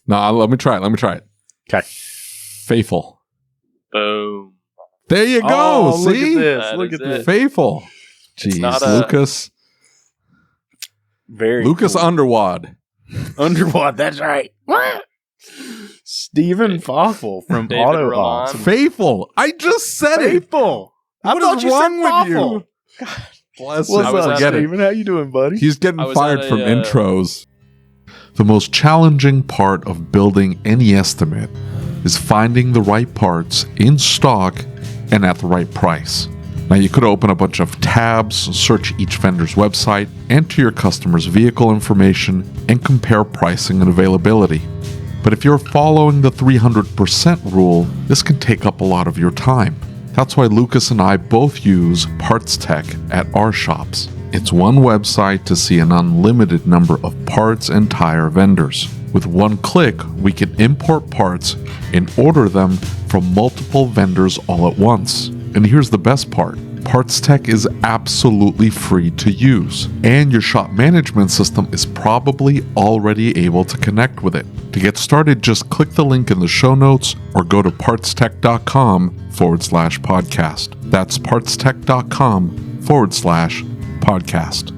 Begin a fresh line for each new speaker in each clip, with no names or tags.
No, let me try it.
Okay.
Fafel.
Boom.
There you go.
Oh,
See?
Look at this.
Fafel. Jeez, Lucas. Lucas
cool.
Underwood.
Underwood, that's right. What? Stephen Fafel from AutoOps.
Fafel. I just said it.
Fafel.
What is wrong with you? God bless him.
What's up, Stephen? How you doing, buddy?
He's getting fired from intros. The most challenging part of building any estimate is finding the right parts in stock and at the right price. Now, you could open a bunch of tabs, search each vendor's website, enter your customer's vehicle information, and compare pricing and availability. But if you're following the 300% rule, this can take up a lot of your time. That's why Lucas and I both use Parts Tech at our shops. It's one website to see an unlimited number of parts and tire vendors. With one click, we can import parts and order them from multiple vendors all at once. And here's the best part. Parts Tech is absolutely free to use, and your shop management system is probably already able to connect with it. To get started, just click the link in the show notes or go to partstech.com/podcast. That's partstech.com/podcast.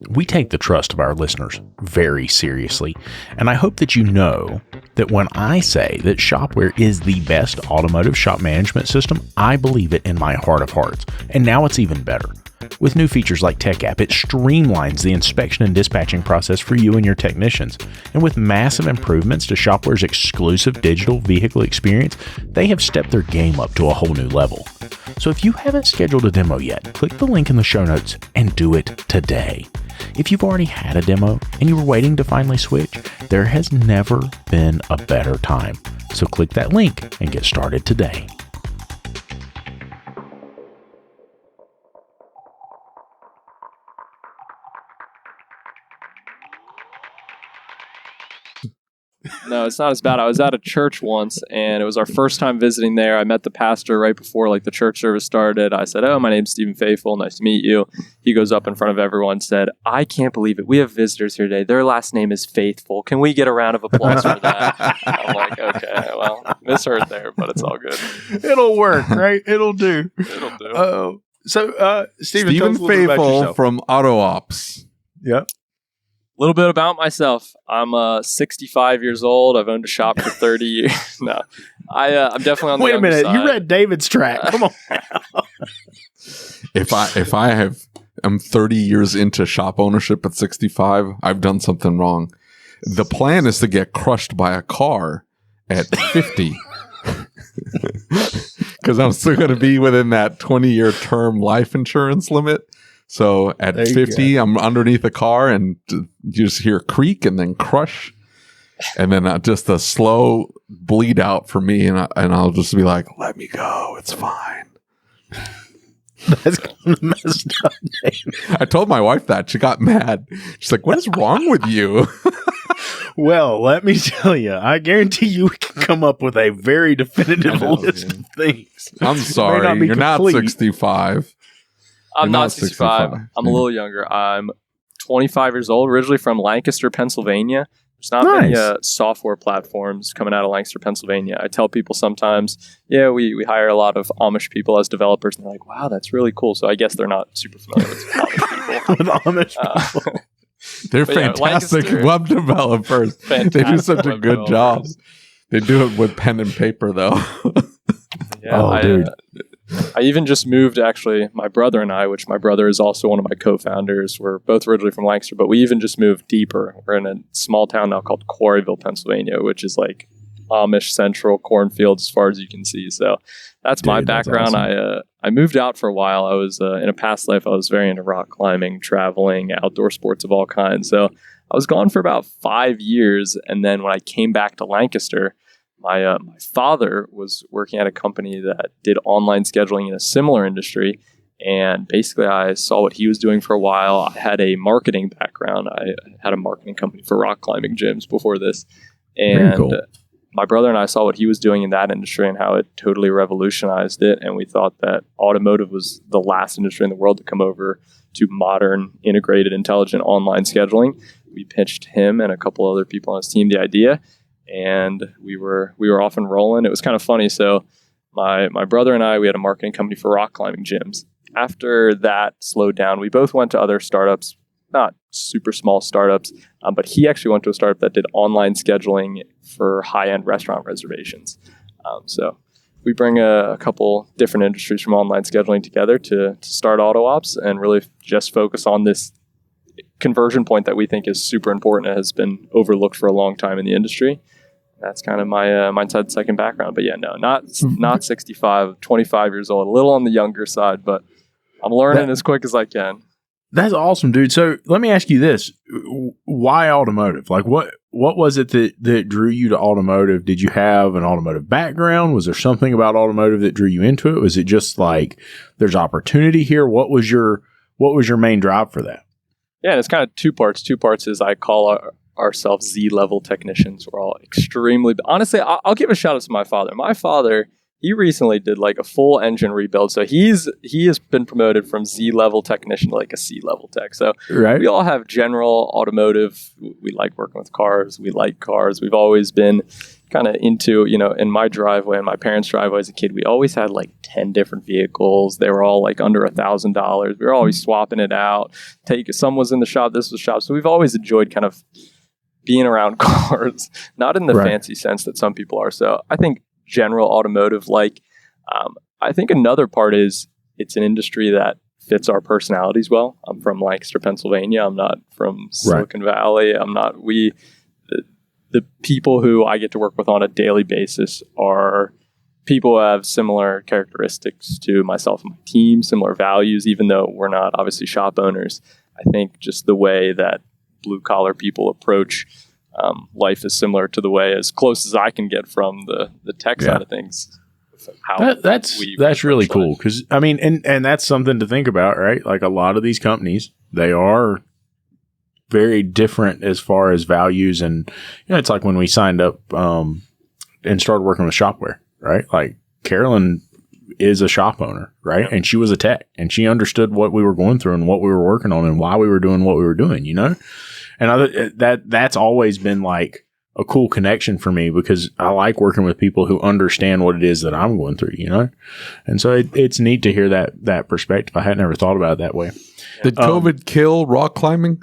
We take the trust of our listeners very seriously, and I hope that you know that when I say that Shopware is the best automotive shop management system, I believe it in my heart of hearts. And now it's even better. With new features like Tech App, it streamlines the inspection and dispatching process for you and your technicians. And with massive improvements to Shopware's exclusive digital vehicle experience, they have stepped their game up to a whole new level. So if you haven't scheduled a demo yet, click the link in the show notes and do it today. If you've already had a demo and you were waiting to finally switch, there has never been a better time. So click that link and get started today.
No, it's not as bad. I was at a church once, and it was our first time visiting there. I met the pastor right before the church service started. I said, "Oh, my name's Stephen Fafel. Nice to meet you." He goes up in front of everyone and said, "I can't believe it. We have visitors here today. Their last name is Faithful. Can we get a round of applause for that?" I'm like, "Okay, well, misheard there, but it's all good.
It'll work, right? It'll do.
It'll do."
So, Stephen
Fafel from AutoOps.
Yep.
A little bit about myself. I'm 65 years old. I've owned a shop for 30 years. No, I'm definitely on the
Wait a minute.
side.
You read David's track. Come on.
I'm 30 years into shop ownership at 65, I've done something wrong. The plan is to get crushed by a car at 50. Because I'm still going to be within that 20-year term life insurance limit. So at 50, I'm underneath the car and you just hear creak and then crush. And then just a slow bleed out for me. And I'll just be like, "Let me go. It's fine."
That's kind of messed up, David.
I told my wife that. She got mad. She's like, "What is wrong with you?"
Well, let me tell you, I guarantee you we can come up with a very definitive list of things.
I'm sorry. You're not 65.
I'm not 65. I'm a little younger. I'm 25 years old, originally from Lancaster, Pennsylvania. There's not many software platforms coming out of Lancaster, Pennsylvania. I tell people sometimes, we hire a lot of Amish people as developers. And they're like, "Wow, that's really cool." So I guess they're not super familiar with Amish people.
They're fantastic web developers. They do such a good job. They do it with pen and paper, though.
Dude.
I even just moved, actually, my brother and I, which my brother is also one of my co-founders. We're both originally from Lancaster, but we even just moved deeper. We're in a small town now called Coreyville, Pennsylvania, which is like Amish central cornfields as far as you can see. So that's my background. Awesome. I moved out for a while. I was, in a past life, I was very into rock climbing, traveling, outdoor sports of all kinds. So I was gone for about 5 years. And then when I came back to Lancaster, my father was working at a company that did online scheduling in a similar industry. And basically, I saw what he was doing for a while. I had a marketing background. I had a marketing company for rock climbing gyms before this. And cool. My brother and I saw what he was doing in that industry and how it totally revolutionized it. And we thought that automotive was the last industry in the world to come over to modern, integrated, intelligent online scheduling. we pitched him and a couple other people on his team the idea, and we were off and rolling. It was kind of funny. So my brother and I, we had a marketing company for rock climbing gyms. After that slowed down, we both went to other startups, not super small startups, but he actually went to a startup that did online scheduling for high-end restaurant reservations. So we bring a couple different industries from online scheduling together to start AutoOps and really just focus on this conversion point that we think is super important and has been overlooked for a long time in the industry. That's kind of my inside second background. But yeah, no, not 65, 25 years old, a little on the younger side, but I'm learning as quick as I can.
That's awesome, dude. So let me ask you this. Why automotive? Like what was it that drew you to automotive? Did you have an automotive background? Was there something about automotive that drew you into it? Was it just like there's opportunity here? What was your main drive for that?
Yeah, and it's kind of two parts. Two parts is I call ourselves Z-level technicians. We're all extremely... Honestly, I'll give a shout out to my father. My father, he recently did like a full engine rebuild. So he has been promoted from Z-level technician to like a C-level tech. So
right.
We all have general automotive. We like working with cars. We like cars. We've always been kind of into, in my driveway and my parents' driveway as a kid, we always had like 10 different vehicles. They were all like under $1,000. We were always swapping it out. Some was in the shop, this was shop. So we've always enjoyed kind of being around cars, not in the fancy sense that some people are. So I think general automotive, I think another part is it's an industry that fits our personalities well. I'm from Lancaster, Pennsylvania. I'm not from Silicon Valley. The people who I get to work with on a daily basis are people who have similar characteristics to myself and my team, similar values, even though we're not obviously shop owners. I think just the way that blue collar people approach life is similar to the way, as close as I can get from the tech side of things.
That's really cool. Because I mean, and that's something to think about, right? Like a lot of these companies, they are very different as far as values. And, it's like when we signed up and started working with Shopware, right? Like Carolyn is a shop owner, right? Yeah. And she was a tech and she understood what we were going through and what we were working on and why we were doing what we were doing, And that's always been like a cool connection for me because I like working with people who understand what it is that I'm going through, And so it's neat to hear that perspective. I had never thought about it that way.
Did COVID kill rock climbing?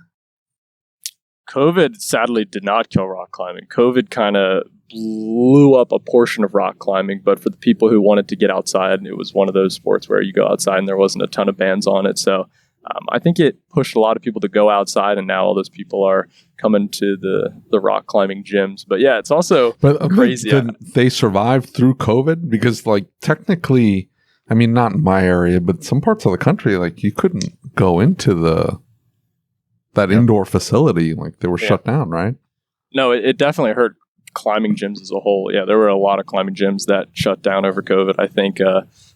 COVID sadly did not kill rock climbing. COVID kind of blew up a portion of rock climbing, but for the people who wanted to get outside, it was one of those sports where you go outside and there wasn't a ton of bans on it. So I think it pushed a lot of people to go outside, and now all those people are coming to the rock climbing gyms. But yeah, it's also crazy.
They survived through COVID because, technically, I mean, not in my area, but some parts of the country, you couldn't go into that indoor facility. They were shut down, right?
No, it definitely hurt climbing gyms as a whole. Yeah, there were a lot of climbing gyms that shut down over COVID. I think,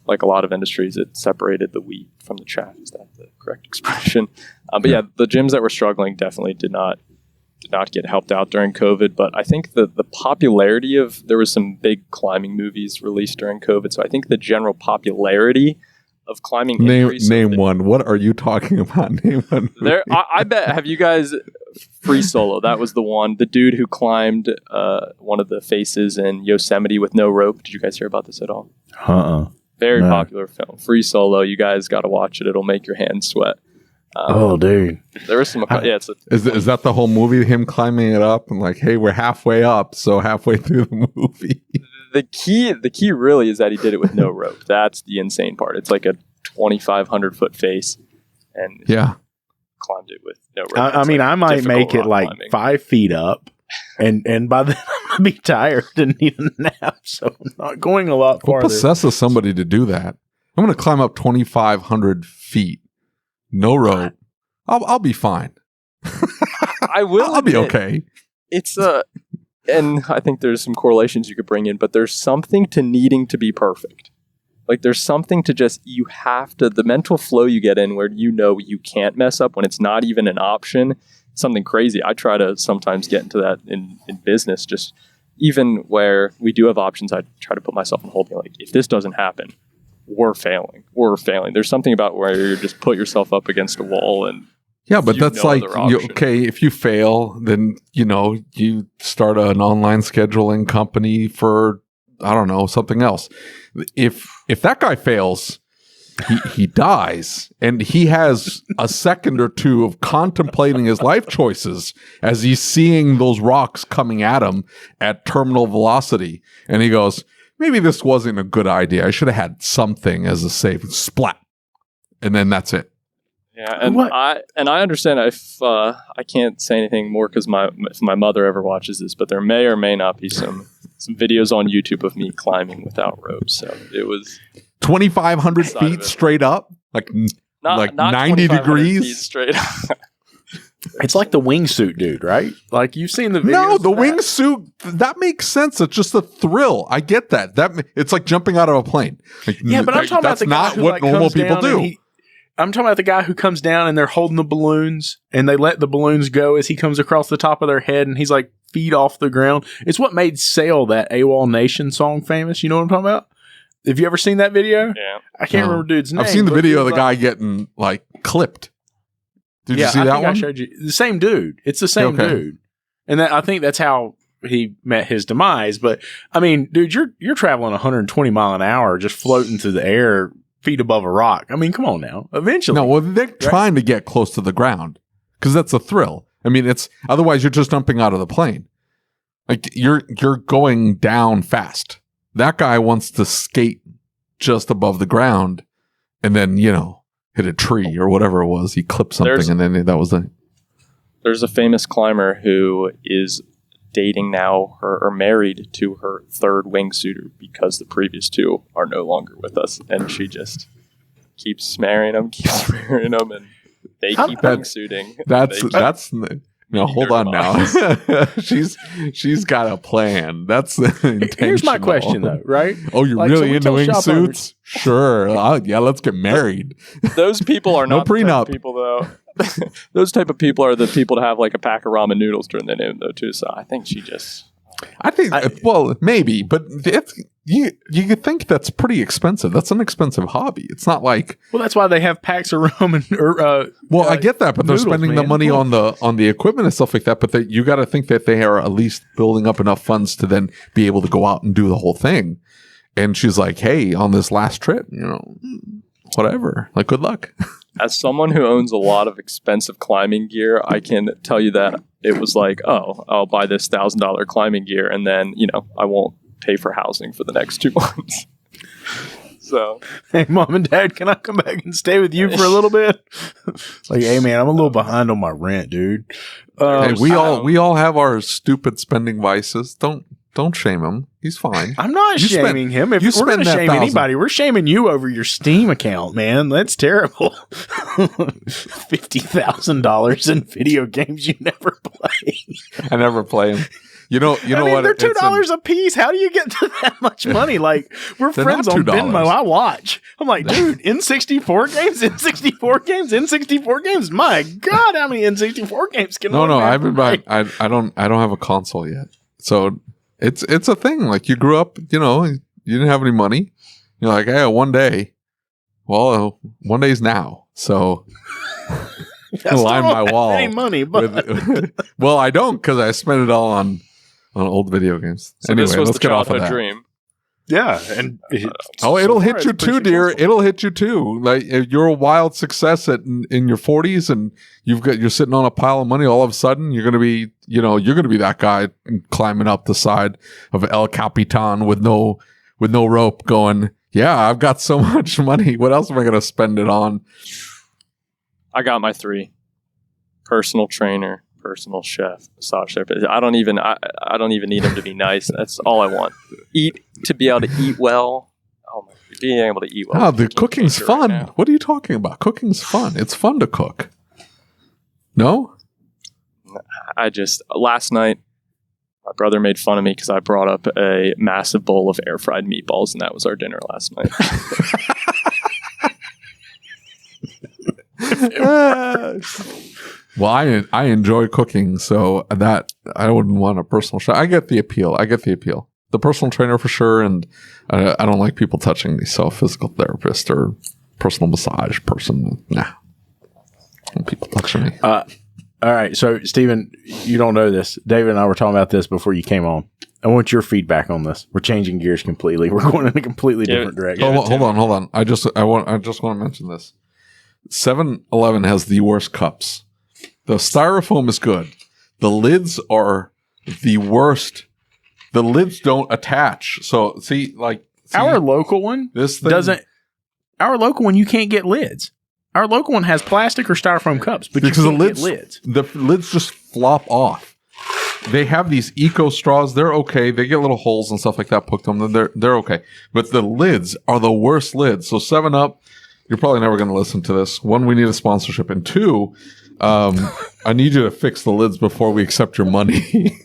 like a lot of industries, it separated the wheat from the chaff. Is that the correct expression? But yeah, the gyms that were struggling definitely did not get helped out during COVID. But I think the popularity there was some big climbing movies released during COVID. So I think the general popularity of climbing
name one. What are you talking about? Name one.
I bet. Have you guys Free Solo? That was the one. The dude who climbed one of the faces in Yosemite with no rope. Did you guys hear about this at all? Very popular film. Free Solo. You guys got to watch it. It'll make your hands sweat.
Dude.
There was some.
Is that the whole movie? Him climbing it up and hey, we're halfway up. So halfway through the movie.
The key really is that he did it with no rope. That's the insane part. It's like a 2,500 foot face, and climbed it with no rope.
I might make it climbing. 5 feet up, and by then I'm gonna be tired and need a nap. So I'm not going a lot farther.
What possesses somebody to do that? I'm going to climb up 2,500 feet, no rope. I'll be fine.
I will.
I'll be okay.
It's and I think there's some correlations you could bring in, but there's something to needing to be perfect. There's something to you have to, the mental flow you get in where you can't mess up when it's not even an option. Something crazy. I try to sometimes get into that in business, just even where we do have options, I try to put myself in hold. If this doesn't happen, we're failing. There's something about where you just put yourself up against a wall and
Yeah, but that's
no
like,
other option.
okay, if you fail, then, you start an online scheduling company for, I don't know, something else. If that guy fails, he dies, and he has a second or two of contemplating his life choices as he's seeing those rocks coming at him at terminal velocity. And he goes, maybe this wasn't a good idea. I should have had something as a save. Splat. And then that's it.
Yeah, and I understand if I can't say anything more because if my mother ever watches this, but there may or may not be some videos on YouTube of me climbing without ropes. So it was
2,500 feet straight up, like
not
90 degrees
feet straight up.
It's like the wingsuit dude, right? Like you've seen the videos.
No, the wingsuit, that makes sense. It's just a thrill. I get that. It's like jumping out of a plane. Like,
yeah, but I'm talking about the guy
not
who,
what
like,
normal
comes
people
down
do.
I'm talking about the guy who comes down and they're holding the balloons and they let the balloons go as he comes across the top of their head and he's like feet off the ground. It's what made Sail, that AWOL Nation song, famous. You know what I'm talking about? Have you ever seen that video?
Yeah.
I can't remember dude's name.
I've seen the video of the guy getting like clipped. Did you see that one?
I showed you. The same dude. It's the same dude. And I think that's how he met his demise. But I mean, dude, you're traveling 120 mile an hour just floating through the air feet above a rock. I mean, come on now. Eventually.
No, well, they're trying to get close to the ground because that's a thrill. I mean, otherwise you're just jumping out of the plane. Like you're going down fast. That guy wants to skate just above the ground and then, hit a tree or whatever it was. He clipped something and then that was it.
There's a famous climber who is dating now or married to her third wingsuiter because the previous two are no longer with us, and she just keeps marrying them, and they keep wingsuiting.
That's no, hold on now. she's got a plan. That's intentional.
Here's my question though, right?
Oh, you're really into wingsuits? Sure. Yeah, let's get married.
Those people are not
prenup.
the type of people though. Those type of people are the people to have like a pack of ramen noodles during the noon though too. So I think
well, maybe, but you could think that's pretty expensive. That's an expensive hobby. It's not like,
well, that's why they have packs of ramen.
I get that, but they're spending the money on the equipment and stuff like that. But you got to think that they are at least building up enough funds to then be able to go out and do the whole thing. And she's like, "Hey, on this last trip, whatever. Like, good luck."
As someone who owns a lot of expensive climbing gear, I can tell you that it was like, oh, I'll buy this $1,000 climbing gear, and then I won't pay for housing for the next 2 months. So,
hey, mom and dad, can I come back and stay with you for a little bit? Like, hey, man, I'm a little behind on my rent, dude.
Hey, we all have our stupid spending vices. Don't shame him. He's fine.
I'm not shaming him. If we're going to shame anybody, we're shaming you over your Steam account, man. That's terrible. $50,000 in video games you never play.
I never play them. You know what?
They're $2 a piece. How do you get to that much money? Like, we're friends on Venmo. I watch. I'm like, dude, N64 games. My God, how many N64 games can?
No, I haven't. I don't have a console yet. So it's a thing. Like you grew up, you didn't have any money. You're like, hey, one day. Well, one day's now. So. Line my wall.
Any money, but
well, I don't because I spent it all on old video games.
So
anyway,
this was
let's
the
get off of
childhood
that.
dream.
Yeah, and
it'll hit you too, dear. It'll hit you too. Like if you're a wild success in your 40s, and you're sitting on a pile of money. All of a sudden, you're gonna be that guy climbing up the side of El Capitan with no rope, going, yeah, I've got so much money. What else am I gonna spend it on?
I got my 3: personal trainer, personal chef, massage therapist. I don't even need them to be nice. That's all I want. To be able to eat well. Oh my, being able to eat well.
Oh, the cooking's fun. Right, what are you talking about? Cooking's fun. It's fun to cook. No?
Last night, my brother made fun of me because I brought up a massive bowl of air fried meatballs, and that was our dinner last night.
Well, I enjoy cooking, so that I wouldn't want a personal chef. I get the appeal. The personal trainer for sure, and I don't like people touching me. So, physical therapist or personal massage person, nah. When people lecture me.
All right. So, Stephen, you don't know this. David and I were talking about this before you came on. I want your feedback on this. We're changing gears completely. We're going in a completely different direction.
Hold on. I just want to mention this. 7-Eleven has the worst cups. The styrofoam is good. The lids are the worst. The lids don't attach. So
our local one doesn't. Our local one, you can't get lids. Our local one has plastic or styrofoam cups, but because you can't get lids.
The lids just flop off. They have these eco straws. They're okay. They get little holes and stuff like that poked on them. They're okay. But the lids are the worst lids. So 7-Up, you're probably never going to listen to this. One, we need a sponsorship. And two, I need you to fix the lids before we accept your money.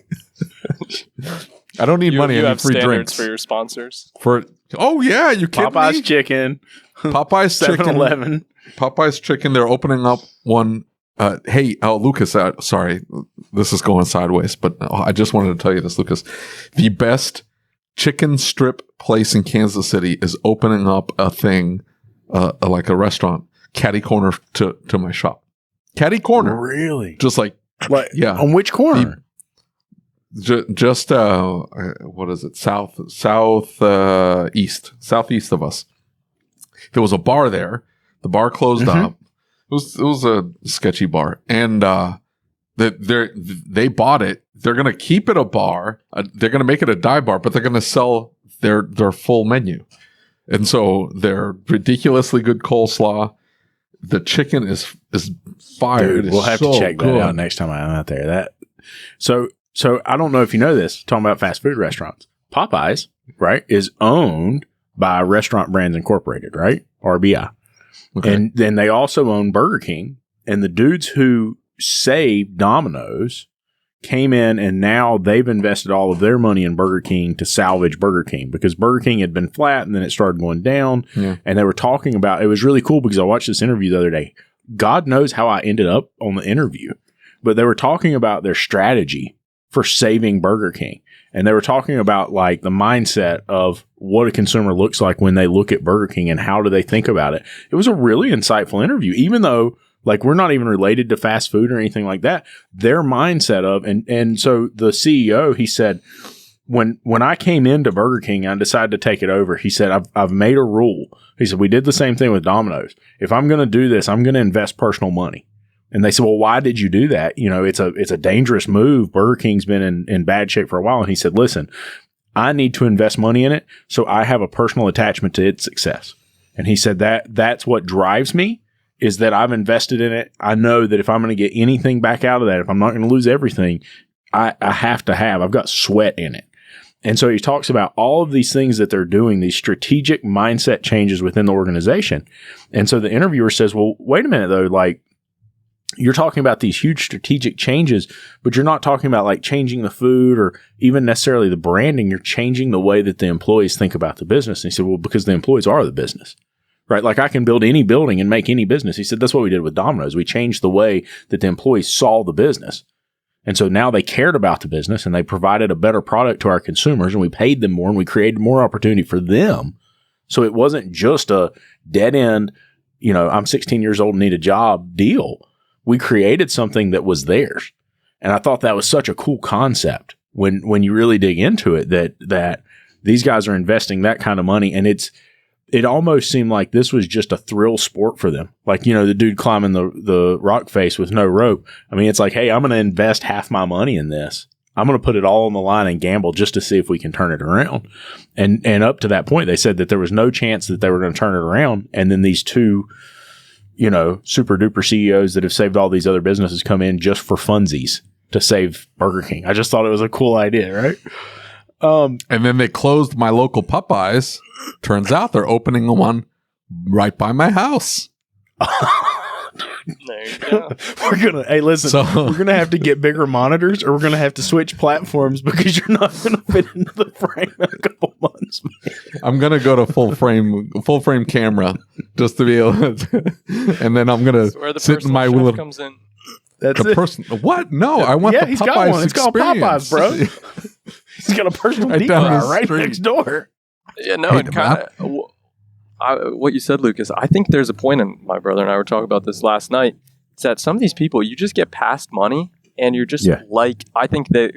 I don't need money. I need free drinks.
For your sponsors?
Yeah, you kidding
Popeyes
me?
Chicken.
Popeyes Chicken.
7-Eleven.
Popeyes Chicken. They're opening up one. Hey, Lucas, sorry, this is going sideways, but I just wanted to tell you this, Lucas. The best chicken strip place in Kansas City is opening up a thing, like a restaurant, catty corner to my shop. Catty corner.
Really?
Just yeah.
On which corner?
Just what is it? Southeast of us. There was a bar there. The bar closed up. It was a sketchy bar, and they bought it. They're gonna keep it a bar. They're gonna make it a dive bar, but they're gonna sell their full menu. And so they're ridiculously good coleslaw. The chicken is fire.
Dude, we'll have to check that out next time I'm out there. So I don't know if you know this. Talking about fast food restaurants, Popeyes, right, is owned by Restaurant Brands Incorporated, right, RBI. Okay. And then they also own Burger King. And the dudes who saved Domino's came in, and now they've invested all of their money in Burger King to salvage Burger King, because Burger King had been flat and then it started going down. Yeah. And they were talking about, it was really cool because I watched this interview the other day. God knows how I ended up on the interview, but they were talking about their strategy for saving Burger King. And they were talking about like the mindset of what a consumer looks like when they look at Burger King and how do they think about it. It was a really insightful interview, even though like we're not even related to fast food or anything like that. Their mindset of, and so the CEO, he said, when I came into Burger King, I decided to take it over. He said, I've made a rule. He said, we did the same thing with Domino's. If I'm going to do this, I'm going to invest personal money. And they said, well, why did you do that? You know, it's a dangerous move. Burger King's been in bad shape for a while. And he said, listen, I need to invest money in it, so I have a personal attachment to its success. And he said that's what drives me, is that I've invested in it. I know that if I'm going to get anything back out of that, if I'm not going to lose everything, I've got sweat in it. And so he talks about all of these things that they're doing, these strategic mindset changes within the organization. And so the interviewer says, well, wait a minute though, like, you're talking about these huge strategic changes, but you're not talking about like changing the food or even necessarily the branding. You're changing the way that the employees think about the business. And he said, well, because the employees are the business, right? Like I can build any building and make any business. He said, that's what we did with Domino's. We changed the way that the employees saw the business. And so now they cared about the business and they provided a better product to our consumers, and we paid them more and we created more opportunity for them. So it wasn't just a dead end, I'm 16 years old and need a job deal. We created something that was theirs. And I thought that was such a cool concept when you really dig into it, that these guys are investing that kind of money. And it almost seemed like this was just a thrill sport for them. Like, the dude climbing the rock face with no rope. I mean, it's like, hey, I'm going to invest half my money in this. I'm going to put it all on the line and gamble just to see if we can turn it around. And up to that point, they said that there was no chance that they were going to turn it around. And then these two, super duper CEOs that have saved all these other businesses come in just for funsies to save Burger King. I just thought it was a cool idea, right?
And then they closed my local Popeyes. Turns out they're opening one right by my house.
There you go.
We're gonna have to get bigger monitors, or we're gonna have to switch platforms because you're not gonna fit into the frame in a couple months.
I'm gonna go to full frame camera just to be able to, and then I'm gonna sit in my little.
Comes in.
That's
the person. What? No, I want the Popeyes.
He's got one. It's called Popeyes, bro. He's got a personal deep right next door.
Yeah, no, it kind of. What you said, Lucas, I think there's a point, and my brother and I were talking about this last night. is that some of these people, you just get past money and you're just like, I think they,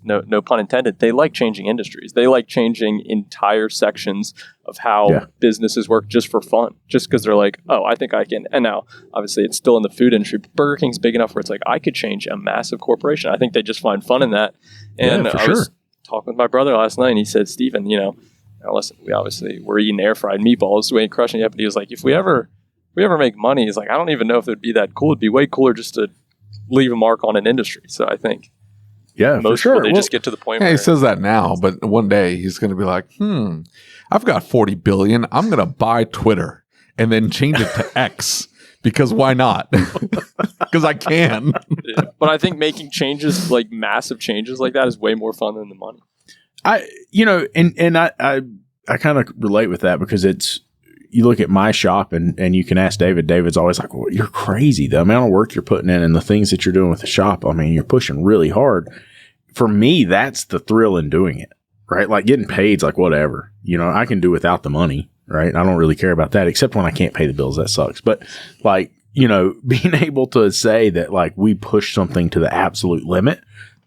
no pun intended, they like changing industries. They like changing entire sections of how businesses work just for fun, just because they're like, oh, I think I can. And now, obviously, it's still in the food industry. Burger King's big enough where it's like, I could change a massive corporation. I think they just find fun in that. And I was talking with my brother last night, and he said, Steven, now listen, we're eating air fried meatballs, we ain't crushing it. But he was like, if we ever make money, he's like, I don't even know if it would be that cool. It'd be way cooler just to leave a mark on an industry. So I think most people, they just get to the point where
he says that now, but one day he's going to be like, I've got 40 billion. I'm going to buy Twitter and then change it to X because why not? Because I can.
But I think making changes, like massive changes like that, is way more fun than the money.
I kind of relate with that because you look at my shop and you can ask David. David's always like, well, you're crazy. The amount of work you're putting in and the things that you're doing with the shop. I mean, you're pushing really hard. For me, that's the thrill in doing it, right? Like getting paid's like whatever, I can do without the money, right? I don't really care about that except when I can't pay the bills. That sucks. But like, being able to say that like we push something to the absolute limit,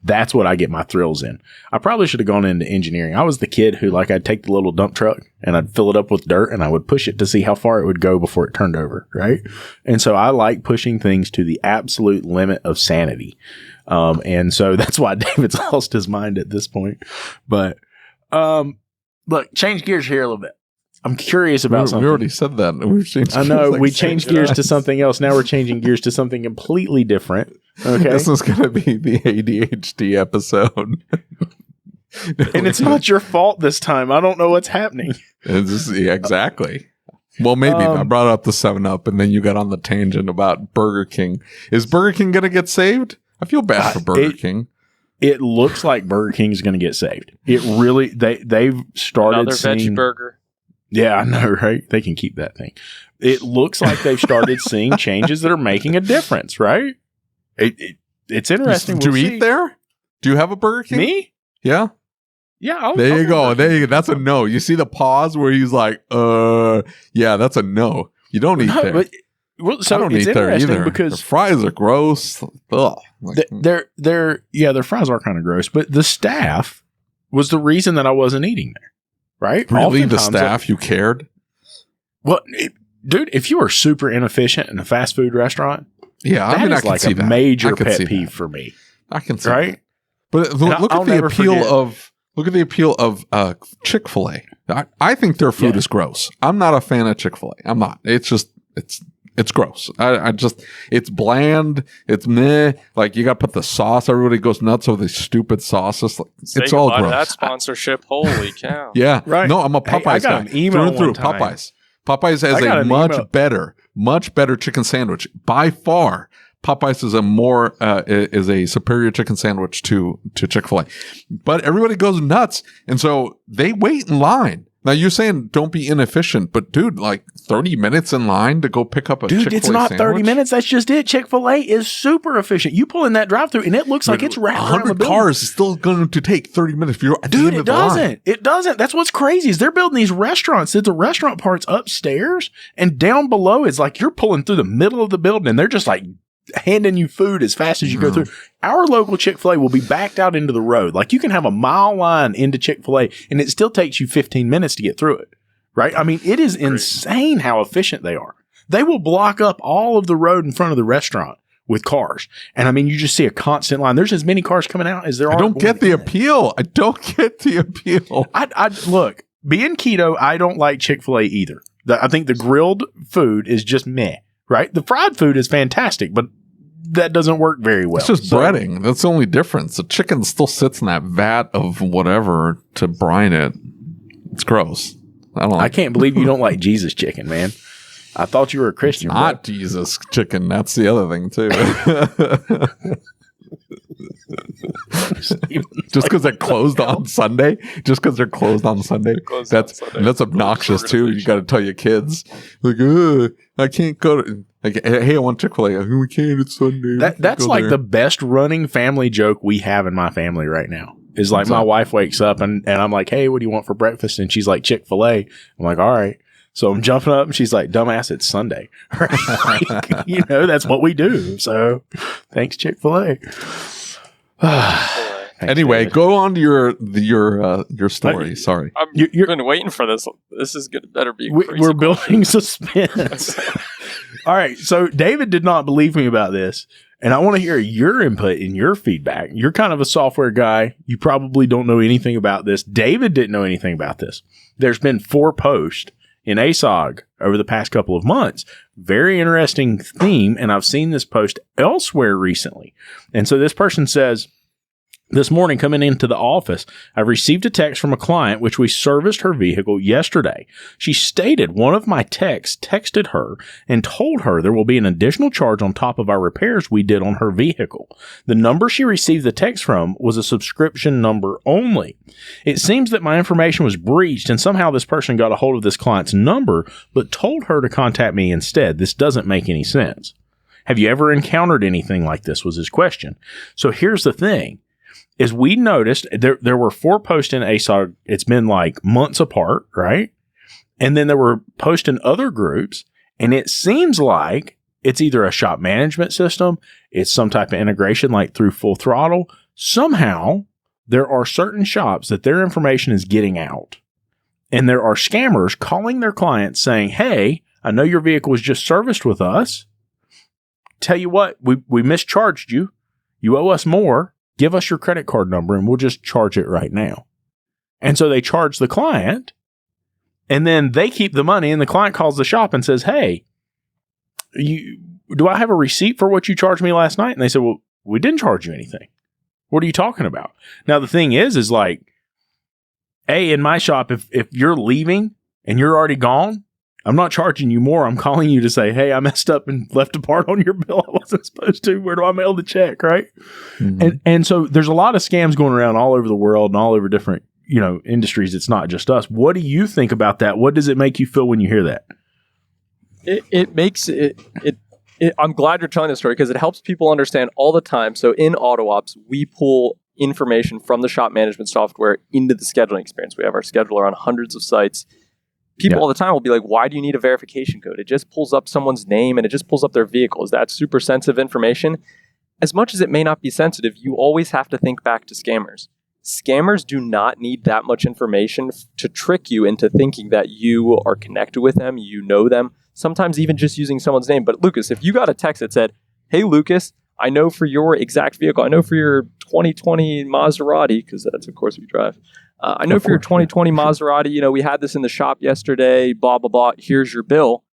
that's what I get my thrills in. I probably should have gone into engineering. I was the kid who I'd take the little dump truck and I'd fill it up with dirt and I would push it to see how far it would go before it turned over. Right. And so I like pushing things to the absolute limit of sanity. And so that's why David's lost his mind at this point. But, look, change gears here a little bit. I'm curious about something.
We already said that. We've changed.
I know we changed gears to something else. Now we're changing gears to something completely different. Okay,
this is going to be the ADHD episode,
and it's not your fault this time. I don't know what's happening.
Exactly. Well, maybe I brought up the 7-Up, and then you got on the tangent about Burger King. Is Burger King going to get saved? I feel bad for Burger King.
It looks like Burger King is going to get saved. It really they've started
another veggie burger.
Yeah, I know, right? They can keep that thing. It looks like they've started seeing changes that are making a difference, right? It's interesting.
Do you eat there? Do you have a Burger King?
Me?
Yeah.
Yeah.
There you go. That's a no. You see the pause where he's like, yeah, that's a no. You don't eat there.
But, so I don't eat there either because
the fries are gross. Ugh.
Their fries are kind of gross, but the staff was the reason that I wasn't eating there. Right?
Really? The staff, you cared?
Well, dude, if you are super inefficient in a fast food restaurant,
I can
like
see
a
that.
major pet peeve for me.
I can see
right?
that. But look at the appeal of Chick-fil-A. I think their food is gross. I'm not a fan of Chick-fil-A. I'm not. It's just it's gross. It's bland. It's meh. Like you got to put the sauce. Everybody goes nuts over these stupid sauces. It's all gross.
That sponsorship, holy cow!
Yeah,
right.
No, I'm a Popeyes guy. Through and through. Popeyes. Popeyes has a much better chicken sandwich by far. Popeyes is a superior chicken sandwich to Chick-fil-A, but everybody goes nuts, and so they wait in line. Now you're saying don't be inefficient, but dude, like 30 minutes in line to go pick up a Chick-fil-A
it's not
sandwich?
30 minutes. That's just it. Chick-fil-A is super efficient. You pull in that drive-through and it looks like it's wrapped around the
100 cars is still going to take 30 minutes if you're at the end of the line.
It doesn't. That's what's crazy is they're building these restaurants. The restaurant part's upstairs and down below is like you're pulling through the middle of the building and they're just like handing you food as fast as you go through. Our local Chick-fil-A will be backed out into the road. Like you can have a mile line into Chick-fil-A and it still takes you 15 minutes to get through it. Right? I mean, it is insane how efficient they are. They will block up all of the road in front of the restaurant with cars. And I mean, you just see a constant line. There's as many cars coming out as there are.
I don't get the appeal. I don't get the appeal.
I look, being keto, I don't like Chick-fil-A either. I think the grilled food is just meh. Right? The fried food is fantastic, but that doesn't work very well.
It's just breading. That's the only difference. The chicken still sits in that vat of whatever to brine it. It's gross. I
can't believe you don't like Jesus chicken, man. I thought you were a Christian.
Not Jesus chicken. That's the other thing, too. Just because they're closed on Sunday? Just because they're closed on Sunday? That's obnoxious, too. You got to tell your kids. Like, I can't go to... Like, hey, I want Chick-fil-A. We can't. It's Sunday.
That's like the best running family joke we have in my family right now. Is like my wife wakes up and I'm like, hey, what do you want for breakfast? And she's like, Chick-fil-A. I'm like, all right. So I'm jumping up and she's like, dumbass, it's Sunday. Like, that's what we do. So thanks, Chick-fil-A.
Anyway,
David.
go on to your story. Sorry.
I've been waiting for this. This is good. Better be.
We're building suspense. All right. So David did not believe me about this. And I want to hear your input and your feedback. You're kind of a software guy. You probably don't know anything about this. David didn't know anything about this. There's been 4 posts in ASOG over the past couple of months. Very interesting theme. And I've seen this post elsewhere recently. And so this person says, this morning coming into the office, I received a text from a client which we serviced her vehicle yesterday. She stated one of my techs texted her and told her there will be an additional charge on top of our repairs we did on her vehicle. The number she received the text from was a subscription number only. It seems that my information was breached and somehow this person got a hold of this client's number but told her to contact me instead. This doesn't make any sense. Have you ever encountered anything like this was his question. So here's the thing. Is we noticed there were 4 posts in ASOG. It's been like months apart, right? And then there were posts in other groups. And it seems like it's either a shop management system. It's some type of integration like through Full Throttle. Somehow there are certain shops that their information is getting out. And there are scammers calling their clients saying, hey, I know your vehicle was just serviced with us. Tell you what, we mischarged you. You owe us more. Give us your credit card number and we'll just charge it right now. And so they charge the client and then they keep the money and the client calls the shop and says, hey, do I have a receipt for what you charged me last night? And they said, well, we didn't charge you anything. What are you talking about? Now, the thing is like, in my shop, if you're leaving and you're already gone, I'm not charging you more. I'm calling you to say, hey, I messed up and left a part on your bill I wasn't supposed to. Where do I mail the check, right? Mm-hmm. And so there's a lot of scams going around all over the world and all over different, industries. It's not just us. What do you think about that? What does it make you feel when you hear that?
It makes it I'm glad you're telling this story because it helps people understand all the time. So in AutoOps, we pull information from the shop management software into the scheduling experience. We have our scheduler on hundreds of sites. People all the time will be like, why do you need a verification code? It just pulls up someone's name and it just pulls up their vehicle. Is that super sensitive information? As much as it may not be sensitive, you always have to think back to scammers. Scammers do not need that much information to trick you into thinking that you are connected with them, you know them, sometimes even just using someone's name. But Lucas, if you got a text that said, hey, Lucas, I know for your exact vehicle, I know for your 2020 Maserati, because that's, of course, we drive. I know for your 2020 Maserati, we had this in the shop yesterday, blah, blah, blah. Here's your bill.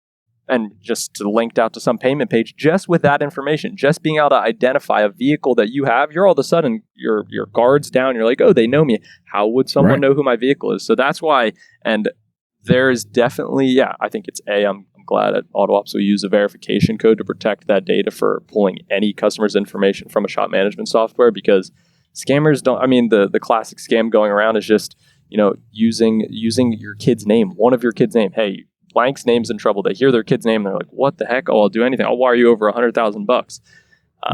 And just linked out to some payment page, just with that information, just being able to identify a vehicle that you have, you're all of a sudden, your guard's down. You're like, oh, they know me. How would someone know who my vehicle is? So that's why, and there is definitely, I think it's I'm glad at AutoOps we use a verification code to protect that data for pulling any customer's information from a shop management software because scammers don't, the classic scam going around is just, using your kid's name, one of your kid's name. Hey, blank's name's in trouble. They hear their kid's name and they're like, what the heck? Oh, I'll do anything. I'll wire you over $100,000.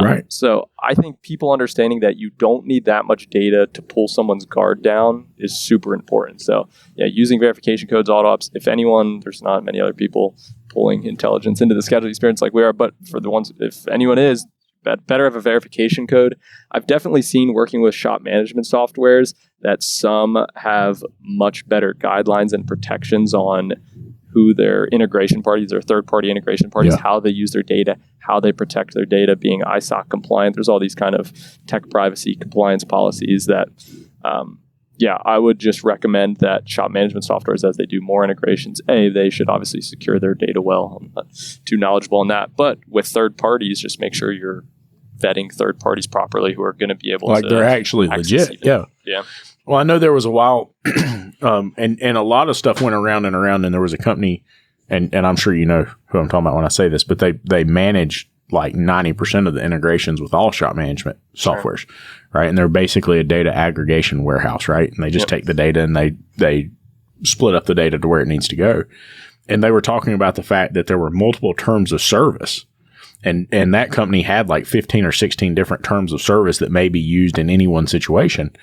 Right. So I think people understanding that you don't need that much data to pull someone's guard down is super important. So using verification codes, AutoOps, if anyone, there's not many other people pulling intelligence into the scheduling experience like we are, but for the ones, if anyone is, better have a verification code. I've definitely seen working with shop management softwares that some have much better guidelines and protections on who their integration parties or third-party integration parties, how they use their data, how they protect their data, being ISOC compliant. There's all these kind of tech privacy compliance policies that, I would just recommend that shop management softwares, as they do more integrations, they should obviously secure their data well. I'm not too knowledgeable on that. But with third parties, just make sure you're vetting third parties properly who are going to be able to...
they're actually legit. Yeah. Well, I know there was a while, and a lot of stuff went around, and there was a company, and I'm sure you know who I'm talking about when I say this, but they manage like 90% of the integrations with all shop management softwares, right? And they're basically a data aggregation warehouse, right? And they just take the data and they split up the data to where it needs to go. And they were talking about the fact that there were multiple terms of service. And that company had like 15 or 16 different terms of service that may be used in any one situation.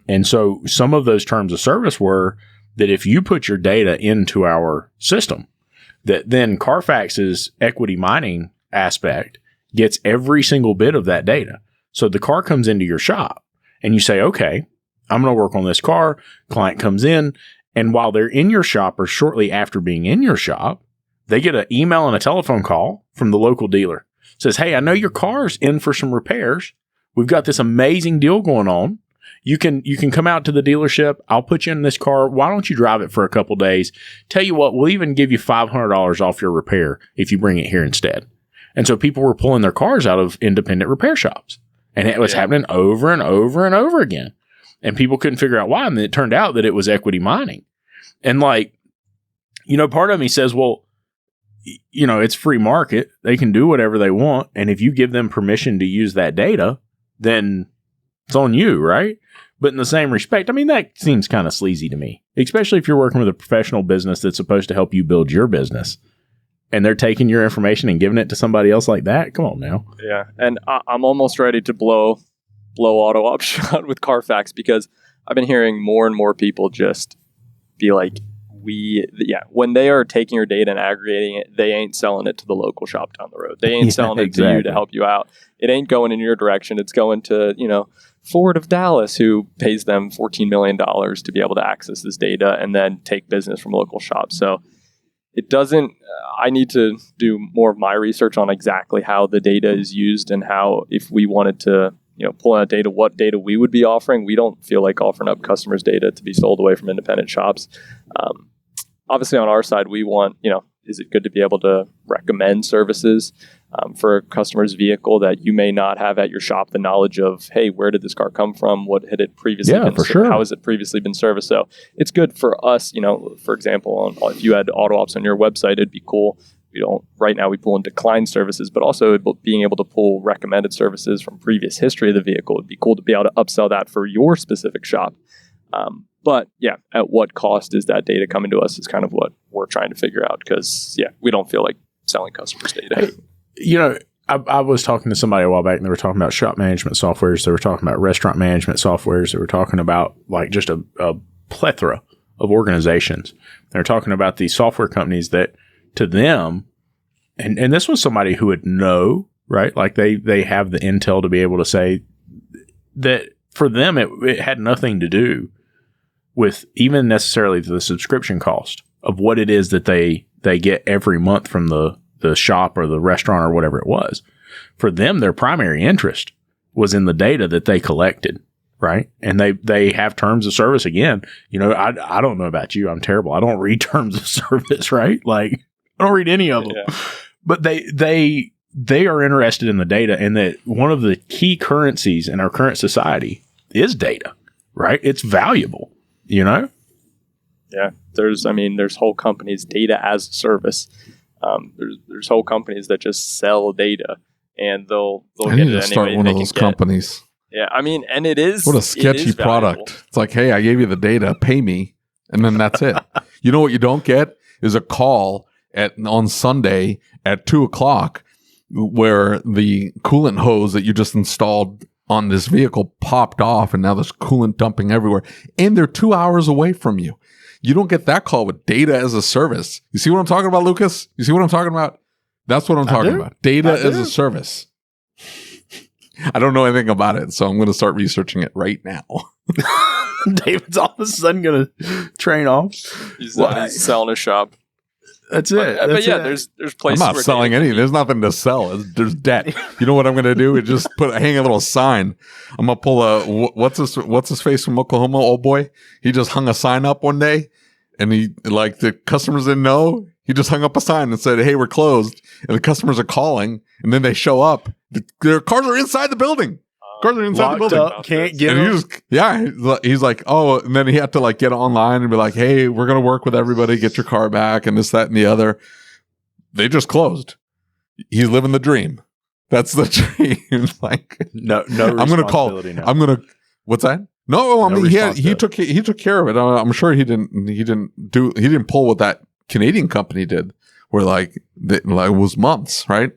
And so some of those terms of service were that if you put your data into our system, that then Carfax's equity mining aspect gets every single bit of that data. So the car comes into your shop and you say, okay, I'm going to work on this car. Client comes in, and while they're in your shop or shortly after being in your shop, they get an email and a telephone call from the local dealer. It says, hey, I know your car's in for some repairs. We've got this amazing deal going on. You can come out to the dealership. I'll put you in this car. Why don't you drive it for a couple days? Tell you what, we'll even give you $500 off your repair if you bring it here instead. And so people were pulling their cars out of independent repair shops. And it was happening over and over and over again. And people couldn't figure out why. And it turned out that it was equity mining. And like, part of me says, well, it's free market. They can do whatever they want. And if you give them permission to use that data, then it's on you, right? But in the same respect, I mean, that seems kind of sleazy to me, especially if you're working with a professional business that's supposed to help you build your business. And they're taking your information and giving it to somebody else like that? Come on now.
Yeah. And I'm almost ready to blow AutoOps shot with Carfax, because I've been hearing more and more people just be like, when they are taking your data and aggregating it, they ain't selling it to the local shop down the road. They ain't selling it to you to help you out. It ain't going in your direction. It's going to, Ford of Dallas, who pays them $14 million to be able to access this data and then take business from local shops. So it doesn't, I need to do more of my research on exactly how the data is used and how, if we wanted to, pull out data, what data we would be offering. We don't feel like offering up customers' data to be sold away from independent shops. Obviously on our side, we want, is it good to be able to recommend services for a customer's vehicle that you may not have at your shop the knowledge of, hey, where did this car come from? What had it previously been?
For sure.
How has it previously been serviced? So it's good for us, for example, if you had AutoOps on your website, it'd be cool. Right now we pull in declined services, but also being able to pull recommended services from previous history of the vehicle. It'd be cool to be able to upsell that for your specific shop. But yeah, at what cost is that data coming to us is kind of what we're trying to figure out, because we don't feel like selling customers data.
I was talking to somebody a while back and they were talking about shop management softwares. They were talking about restaurant management softwares. They were talking about like just a plethora of organizations. They're talking about these software companies that to them, and this was somebody who would know, right? Like they have the intel to be able to say that for them, it had nothing to do with even necessarily the subscription cost of what it is that they get every month from the shop or the restaurant or whatever it was. For them, their primary interest was in the data that they collected, right? And they have terms of service. Again, I don't know about you. I'm terrible. I don't read terms of service, right? Like I don't read any of them. Yeah. But they are interested in the data, and that one of the key currencies in our current society is data, right? It's valuable, Yeah.
There's whole companies, data as a service. There's whole companies that just sell data, and they'll
I
get
need
it
to start
anyway
one of those companies.
Yeah, and it is.
What a sketchy product. It's like, hey, I gave you the data, pay me, and then that's it. You know what you don't get is a call on Sunday at 2:00 where the coolant hose that you just installed on this vehicle popped off, and now there's coolant dumping everywhere, and they're 2 hours away from you. You don't get that call with data as a service. You see what I'm talking about, Lucas? You see what I'm talking about? That's what I'm talking about. Data as a service. I don't know anything about it, so I'm going to start researching it right now.
David's all of a sudden going to train off.
He's selling a shop.
That's it.
But yeah, there's places.
I'm not selling anything. There's nothing to sell. There's debt. You know what I'm going to do? Is just hang a little sign. I'm going to pull what's his face from Oklahoma, old boy. He just hung a sign up one day, and the customers didn't know. He just hung up a sign and said, "Hey, we're closed." And the customers are calling, and then they show up. Their cars are inside the building. Cars are inside the building.
Up, can't get them.
He's like, oh, and then he had to get online and be like, hey, we're going to work with everybody, get your car back, and this, that, and the other. They just closed. He's living the dream. That's the dream.
No.
I'm going to call. What's that? No, I mean he took care of it. I'm sure he didn't pull what that Canadian company did, where it was months, right?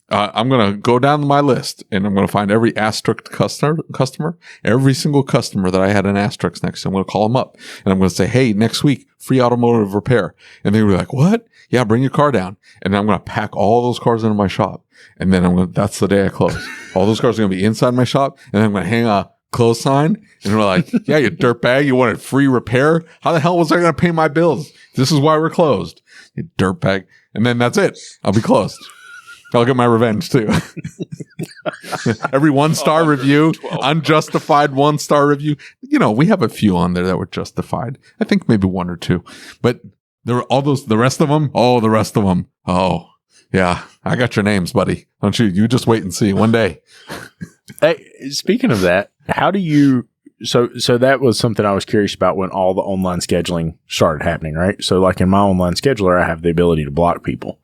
I'm going to go down my list and I'm going to find every asterisk customer, every single customer that I had an asterisk next to. I'm going to call them up and I'm going to say, hey, next week, free automotive repair. And they were like, what? Yeah, bring your car down. And then I'm going to pack all those cars into my shop. And then that's the day I close. All those cars are going to be inside my shop. And then I'm going to hang a close sign. And we're like, yeah, you dirtbag, you wanted free repair? How the hell was I going to pay my bills? This is why we're closed. You dirtbag. And then that's it. I'll be closed. I'll get my revenge too. Every 1-star review, unjustified 1-star review. We have a few on there that were justified. I think maybe 1 or 2, but there were all those, the rest of them. Oh, yeah. I got your names, buddy. Don't you? You just wait and see one day.
Hey, speaking of that, how do you, so that was something I was curious about when all the online scheduling started happening, right? So like in my online scheduler, I have the ability to block people.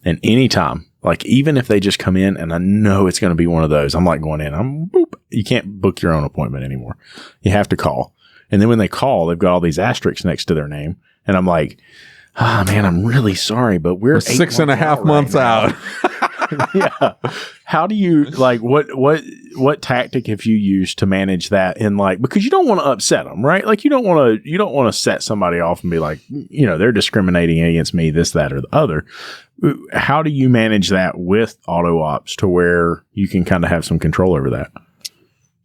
And anytime, like even if they just come in and I know it's going to be one of those, I'm like going in, boop. You can't book your own appointment anymore. You have to call. And then when they call, they've got all these asterisks next to their name. And I'm like, man, I'm really sorry, but we're
6.5 months out.
Yeah. How do you what tactic have you used to manage that because you don't want to upset them, right? Like you don't want to set somebody off and be like, they're discriminating against me, this, that, or the other. How do you manage that with AutoOps to where you can kind of have some control over that?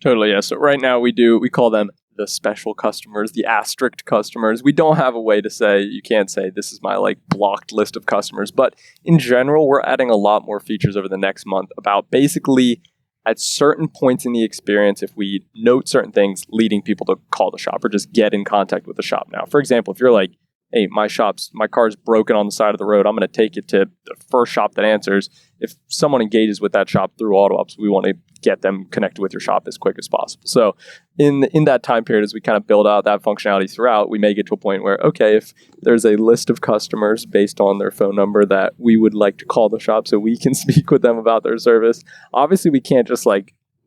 Totally. Yeah. So right now we call them the special customers, the asterisk customers. We don't have a way to say, you can't say this is my blocked list of customers, but in general, we're adding a lot more features over the next month about basically at certain points in the experience, if we note certain things, leading people to call the shop or just get in contact with the shop. Now, for example, if you're like, hey, my car's broken on the side of the road, I'm going to take it to the first shop that answers. If someone engages with that shop through AutoOps, we want to get them connected with your shop as quick as possible. So in that time period, as we kind of build out that functionality throughout, we may get to a point where, okay, if there's a list of customers based on their phone number that we would like to call the shop so we can speak with them about their service, obviously we can't just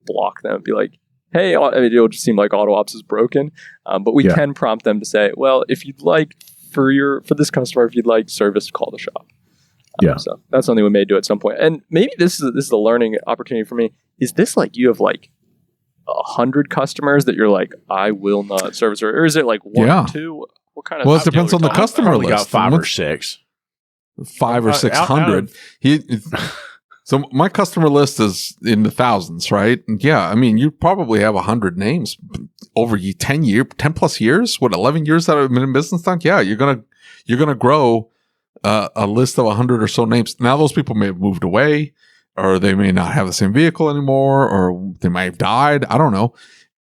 block them and be like, hey, it'll just seem like AutoOps is broken. But we can prompt them to say, well, if you'd like, for this customer, if you'd like service, call the shop. So that's something we may do at some point. And maybe this is a learning opportunity for me. Is this you have 100 customers that you're like, I will not service, or is it 1 or 2? What kind of?
Well, it depends on the customer list.
Got 5 or 6.
5 or 600. So my customer list is in the thousands, right? And yeah, I mean, you probably have 100 names over 10 plus years. 11 years that I've been in business now? Yeah, you're gonna grow a list of 100 or so names. Now those people may have moved away, or they may not have the same vehicle anymore, or they might have died. I don't know.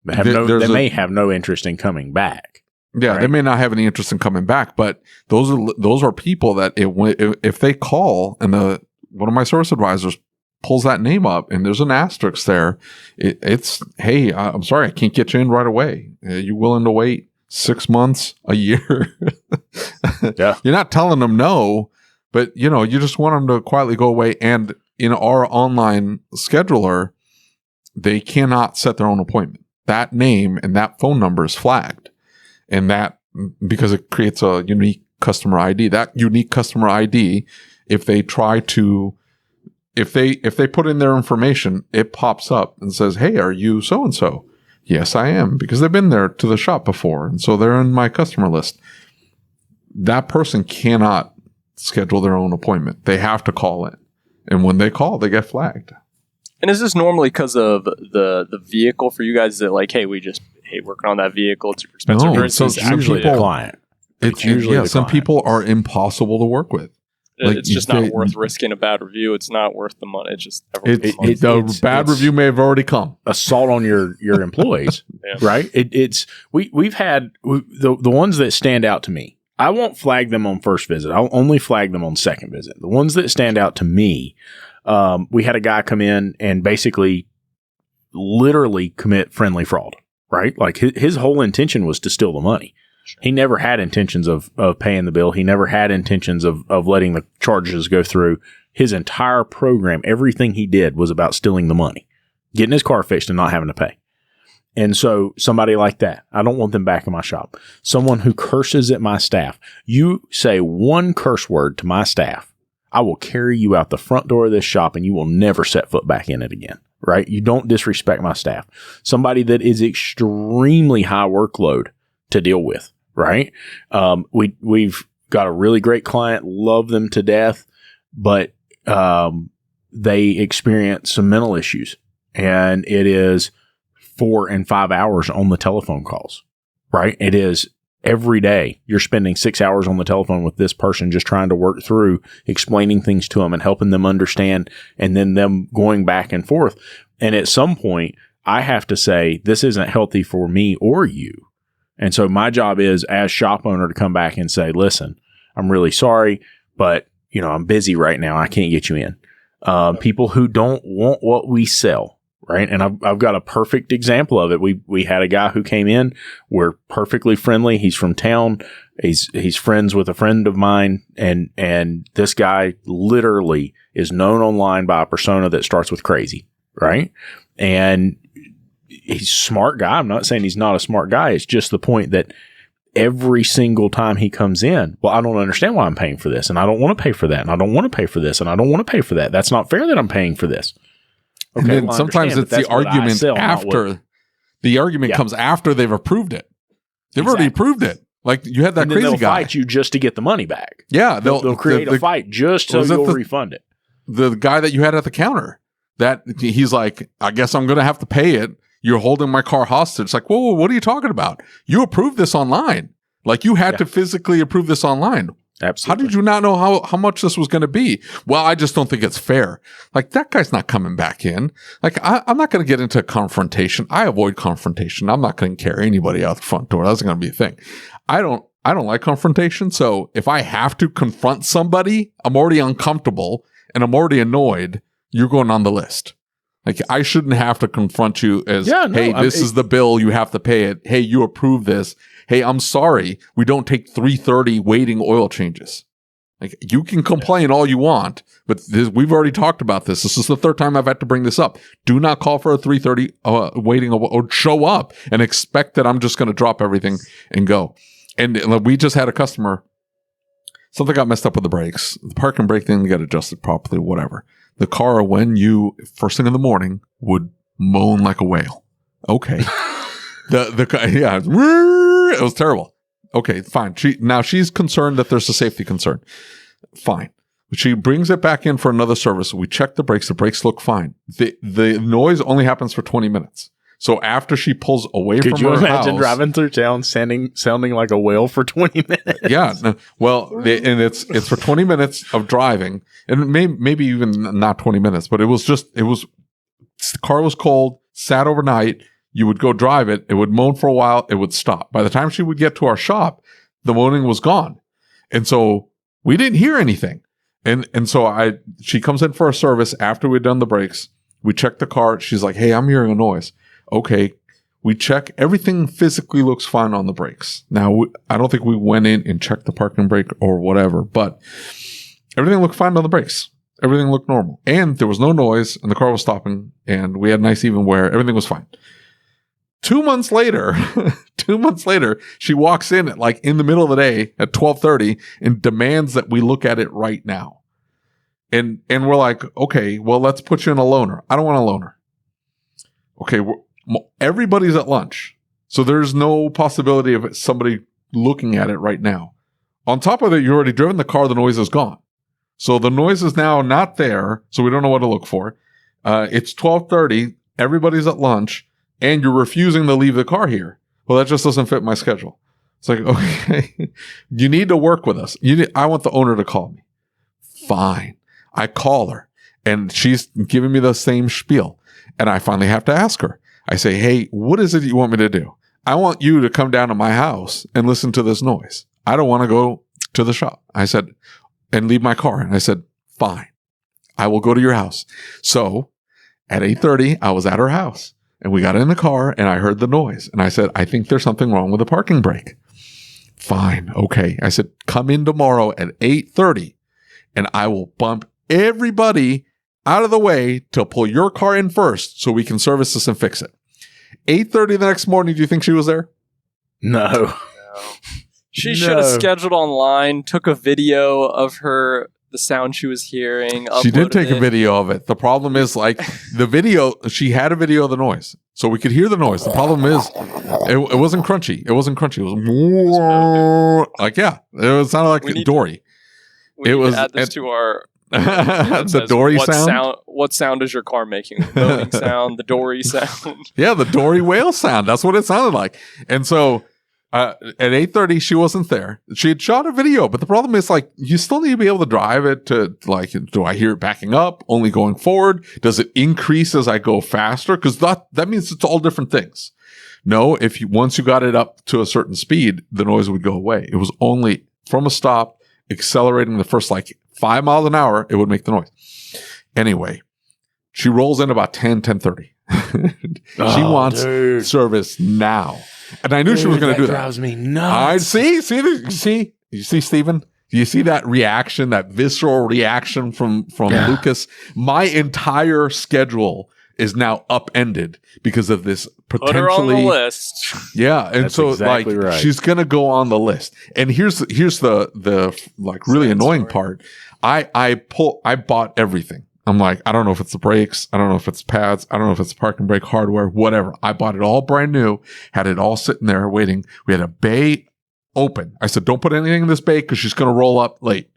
They may have no interest in coming back.
Yeah, right? They may not have any interest in coming back, but those are people that if they call and one of my service advisors pulls that name up and there's an asterisk there, it's, hey, I'm sorry, I can't get you in right away. Are you willing to wait 6 months, a year?
Yeah.
You're not telling them no, but you just want them to quietly go away. And in our online scheduler, they cannot set their own appointment. That name and that phone number is flagged. And that, because it creates a unique customer ID, that unique customer ID, if they put in their information, it pops up and says, hey, are you so-and-so? Yes, I am, because they've been there to the shop before. And so they're in my customer list. That person cannot schedule their own appointment. They have to call in. And when they call, they get flagged.
And is this normally because of the vehicle for you guys? Is it hey, working on that vehicle, it's super expensive?
No,
or
so it's usually the client.
It's usually some people are impossible to work with.
It's just not worth risking a bad review. It's not worth the money. It's just
the bad review may have already come.
Assault on your employees, right? We've had the ones that stand out to me. I won't flag them on first visit. I'll only flag them on second visit. The ones that stand out to me, we had a guy come in and basically literally commit friendly fraud, right? His whole intention was to steal the money. He never had intentions of paying the bill. He never had intentions of letting the charges go through. His entire program, everything he did was about stealing the money, getting his car fixed and not having to pay. And so somebody like that, I don't want them back in my shop. Someone who curses at my staff. You say one curse word to my staff, I will carry you out the front door of this shop and you will never set foot back in it again. Right? You don't disrespect my staff. Somebody that is extremely high workload to deal with. Right? We've got a really great client, love them to death, but they experience some mental issues, and it is 4 and 5 hours on the telephone calls. Right? It is every day you're spending 6 hours on the telephone with this person, just trying to work through explaining things to them and helping them understand, and then them going back and forth. And at some point I have to say, this isn't healthy for me or you. And so my job is, as shop owner, to come back and say, listen, I'm really sorry, but I'm busy right now. I can't get you in. People who don't want what we sell. Right. And I've got a perfect example of it. We had a guy who came in. We're perfectly friendly. He's from town. He's friends with a friend of mine. And this guy literally is known online by a persona that starts with crazy. Right. And he's a smart guy. I'm not saying he's not a smart guy. It's just the point that every single time he comes in, well, I don't understand why I'm paying for this. And I don't want to pay for that. And I don't want to pay for this. And I don't want to pay for that. That's not fair that I'm paying for this. Okay,
and then sometimes it's the argument after. The argument comes after they've approved it. They've already approved it. Like, you had that
and
crazy
they'll
guy
fight you just to get the money back.
Yeah,
they'll create a fight just so you'll refund it.
The guy that you had at the counter, that he's like, I guess I'm going to have to pay it. You're holding my car hostage. It's like, whoa, what are you talking about? You approved this online. Like, you had to physically approve this online.
Absolutely.
How did you not know how much this was going to be? Well, I just don't think it's fair. Like, that guy's not coming back in. Like, I'm not going to get into a confrontation. I avoid confrontation. I'm not going to carry anybody out the front door. That's going to be a thing. I don't like confrontation. So if I have to confront somebody, I'm already uncomfortable and I'm already annoyed. You're going on the list. Like, I shouldn't have to confront you as, hey, this is the bill. You have to pay it. Hey, you approve this. Hey, I'm sorry. We don't take 3:30 waiting oil changes. Like, you can complain all you want, but we've already talked about this. This is the third time I've had to bring this up. Do not call for a 3:30 waiting or show up and expect that I'm just going to drop everything and go. And we just had a customer. Something got messed up with the brakes. The park and brake didn't get adjusted properly, whatever. The car, when you, first thing in the morning, would moan like a whale. Okay. It was terrible. Okay, fine. She's concerned that there's a safety concern. Fine. She brings it back in for another service. We check the brakes. The brakes look fine. The noise only happens for 20 minutes. So after she pulls away from her house... Could you imagine
driving through town sounding like a whale for 20 minutes?
Yeah. And it's for 20 minutes of driving. And maybe even not 20 minutes, but the car was cold, sat overnight. You would go drive it. It would moan for a while. It would stop. By the time she would get to our shop, the moaning was gone. And so we didn't hear anything. And so she comes in for a service after we'd done the brakes. We check the car. She's like, hey, I'm hearing a noise. Okay. We check. Everything physically looks fine on the brakes. Now, I don't think we went in and checked the parking brake or whatever, but everything looked fine on the brakes. Everything looked normal. And there was no noise, and the car was stopping, and we had nice even wear. Everything was fine. 2 months later, she walks in in the middle of the day at 12:30 and demands that we look at it right now. And we're like, okay, well, let's put you in a loaner. I don't want a loaner. Okay, everybody's at lunch. So there's no possibility of somebody looking at it right now. On top of it, you already driven the car, the noise is gone. So the noise is now not there, so we don't know what to look for. It's 12:30, everybody's at lunch, and you're refusing to leave the car here. Well, that just doesn't fit my schedule. It's like, okay, you need to work with us. I want the owner to call me. Fine. I call her, and she's giving me the same spiel. And I finally have to ask her. I say, hey, what is it you want me to do? I want you to come down to my house and listen to this noise. I don't want to go to the shop. I said, and leave my car. And I said, fine. I will go to your house. So at 8:30, I was at her house. And we got in the car and I heard the noise. And I said, I think there's something wrong with the parking brake. Fine. Okay. I said, come in tomorrow at 8:30 and I will bump everybody out of the way to pull your car in first so we can service this and fix it. 8:30 the next morning. Do you think she was there?
No.
She should have scheduled online, took a video of her the sound she was hearing.
She did take
uploaded
a video of it. The problem is, like, the video, she had a video of the noise. So we could hear the noise. The problem is, it wasn't crunchy. It wasn't crunchy. It was more like, it sounded like Dory.
We need to add this to our...
the Dory sound?
What sound is your car making? The moaning sound, the Dory sound.
Yeah, the Dory whale sound. That's what it sounded like. And so at 8:30, she wasn't there. She had shot a video, but the problem is, like, you still need to be able to drive it to, like, do I hear it backing up, only going forward? Does it increase as I go faster? Because that means it's all different things. No, once you got it up to a certain speed, the noise would go away. It was only from a stop, accelerating the first, like, 5 miles an hour, it would make the noise. Anyway, she rolls in about 10:30. She wants service now. And I knew she was going to do that.
Drives me nuts.
You see, Stephen? Do you see that reaction, that visceral reaction from Lucas? My entire schedule is now upended because of this potentially.
Put her on the list.
Yeah, and
That's
so
exactly
like
right.
she's gonna go on the list. And here's the like really annoying part. I bought everything. I'm like, I don't know if it's the brakes, I don't know if it's pads, I don't know if it's park and brake hardware, whatever. I bought it all brand new, had it all sitting there waiting. We had a bay open. I said, don't put anything in this bay because she's gonna roll up late.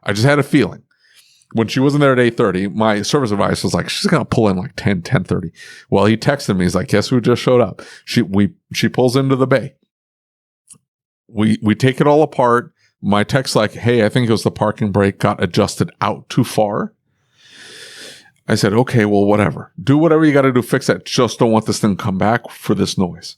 I just had a feeling. When she wasn't there at 8:30, my service advisor was like, she's going to pull in like 10:30. Well, he texted me. He's like, guess who just showed up? She pulls into the bay. We take it all apart. My text like, hey, I think it was the parking brake got adjusted out too far. I said, okay, well, whatever. Do whatever you got to do. Fix that. Just don't want this thing to come back for this noise.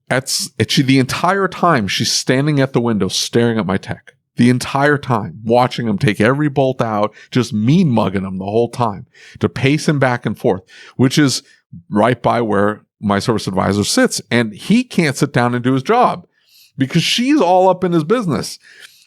The entire time she's standing at the window staring at my tech. The entire time, watching him take every bolt out, just mean mugging him the whole time to pace him back and forth, which is right by where my service advisor sits. And he can't sit down and do his job because she's all up in his business.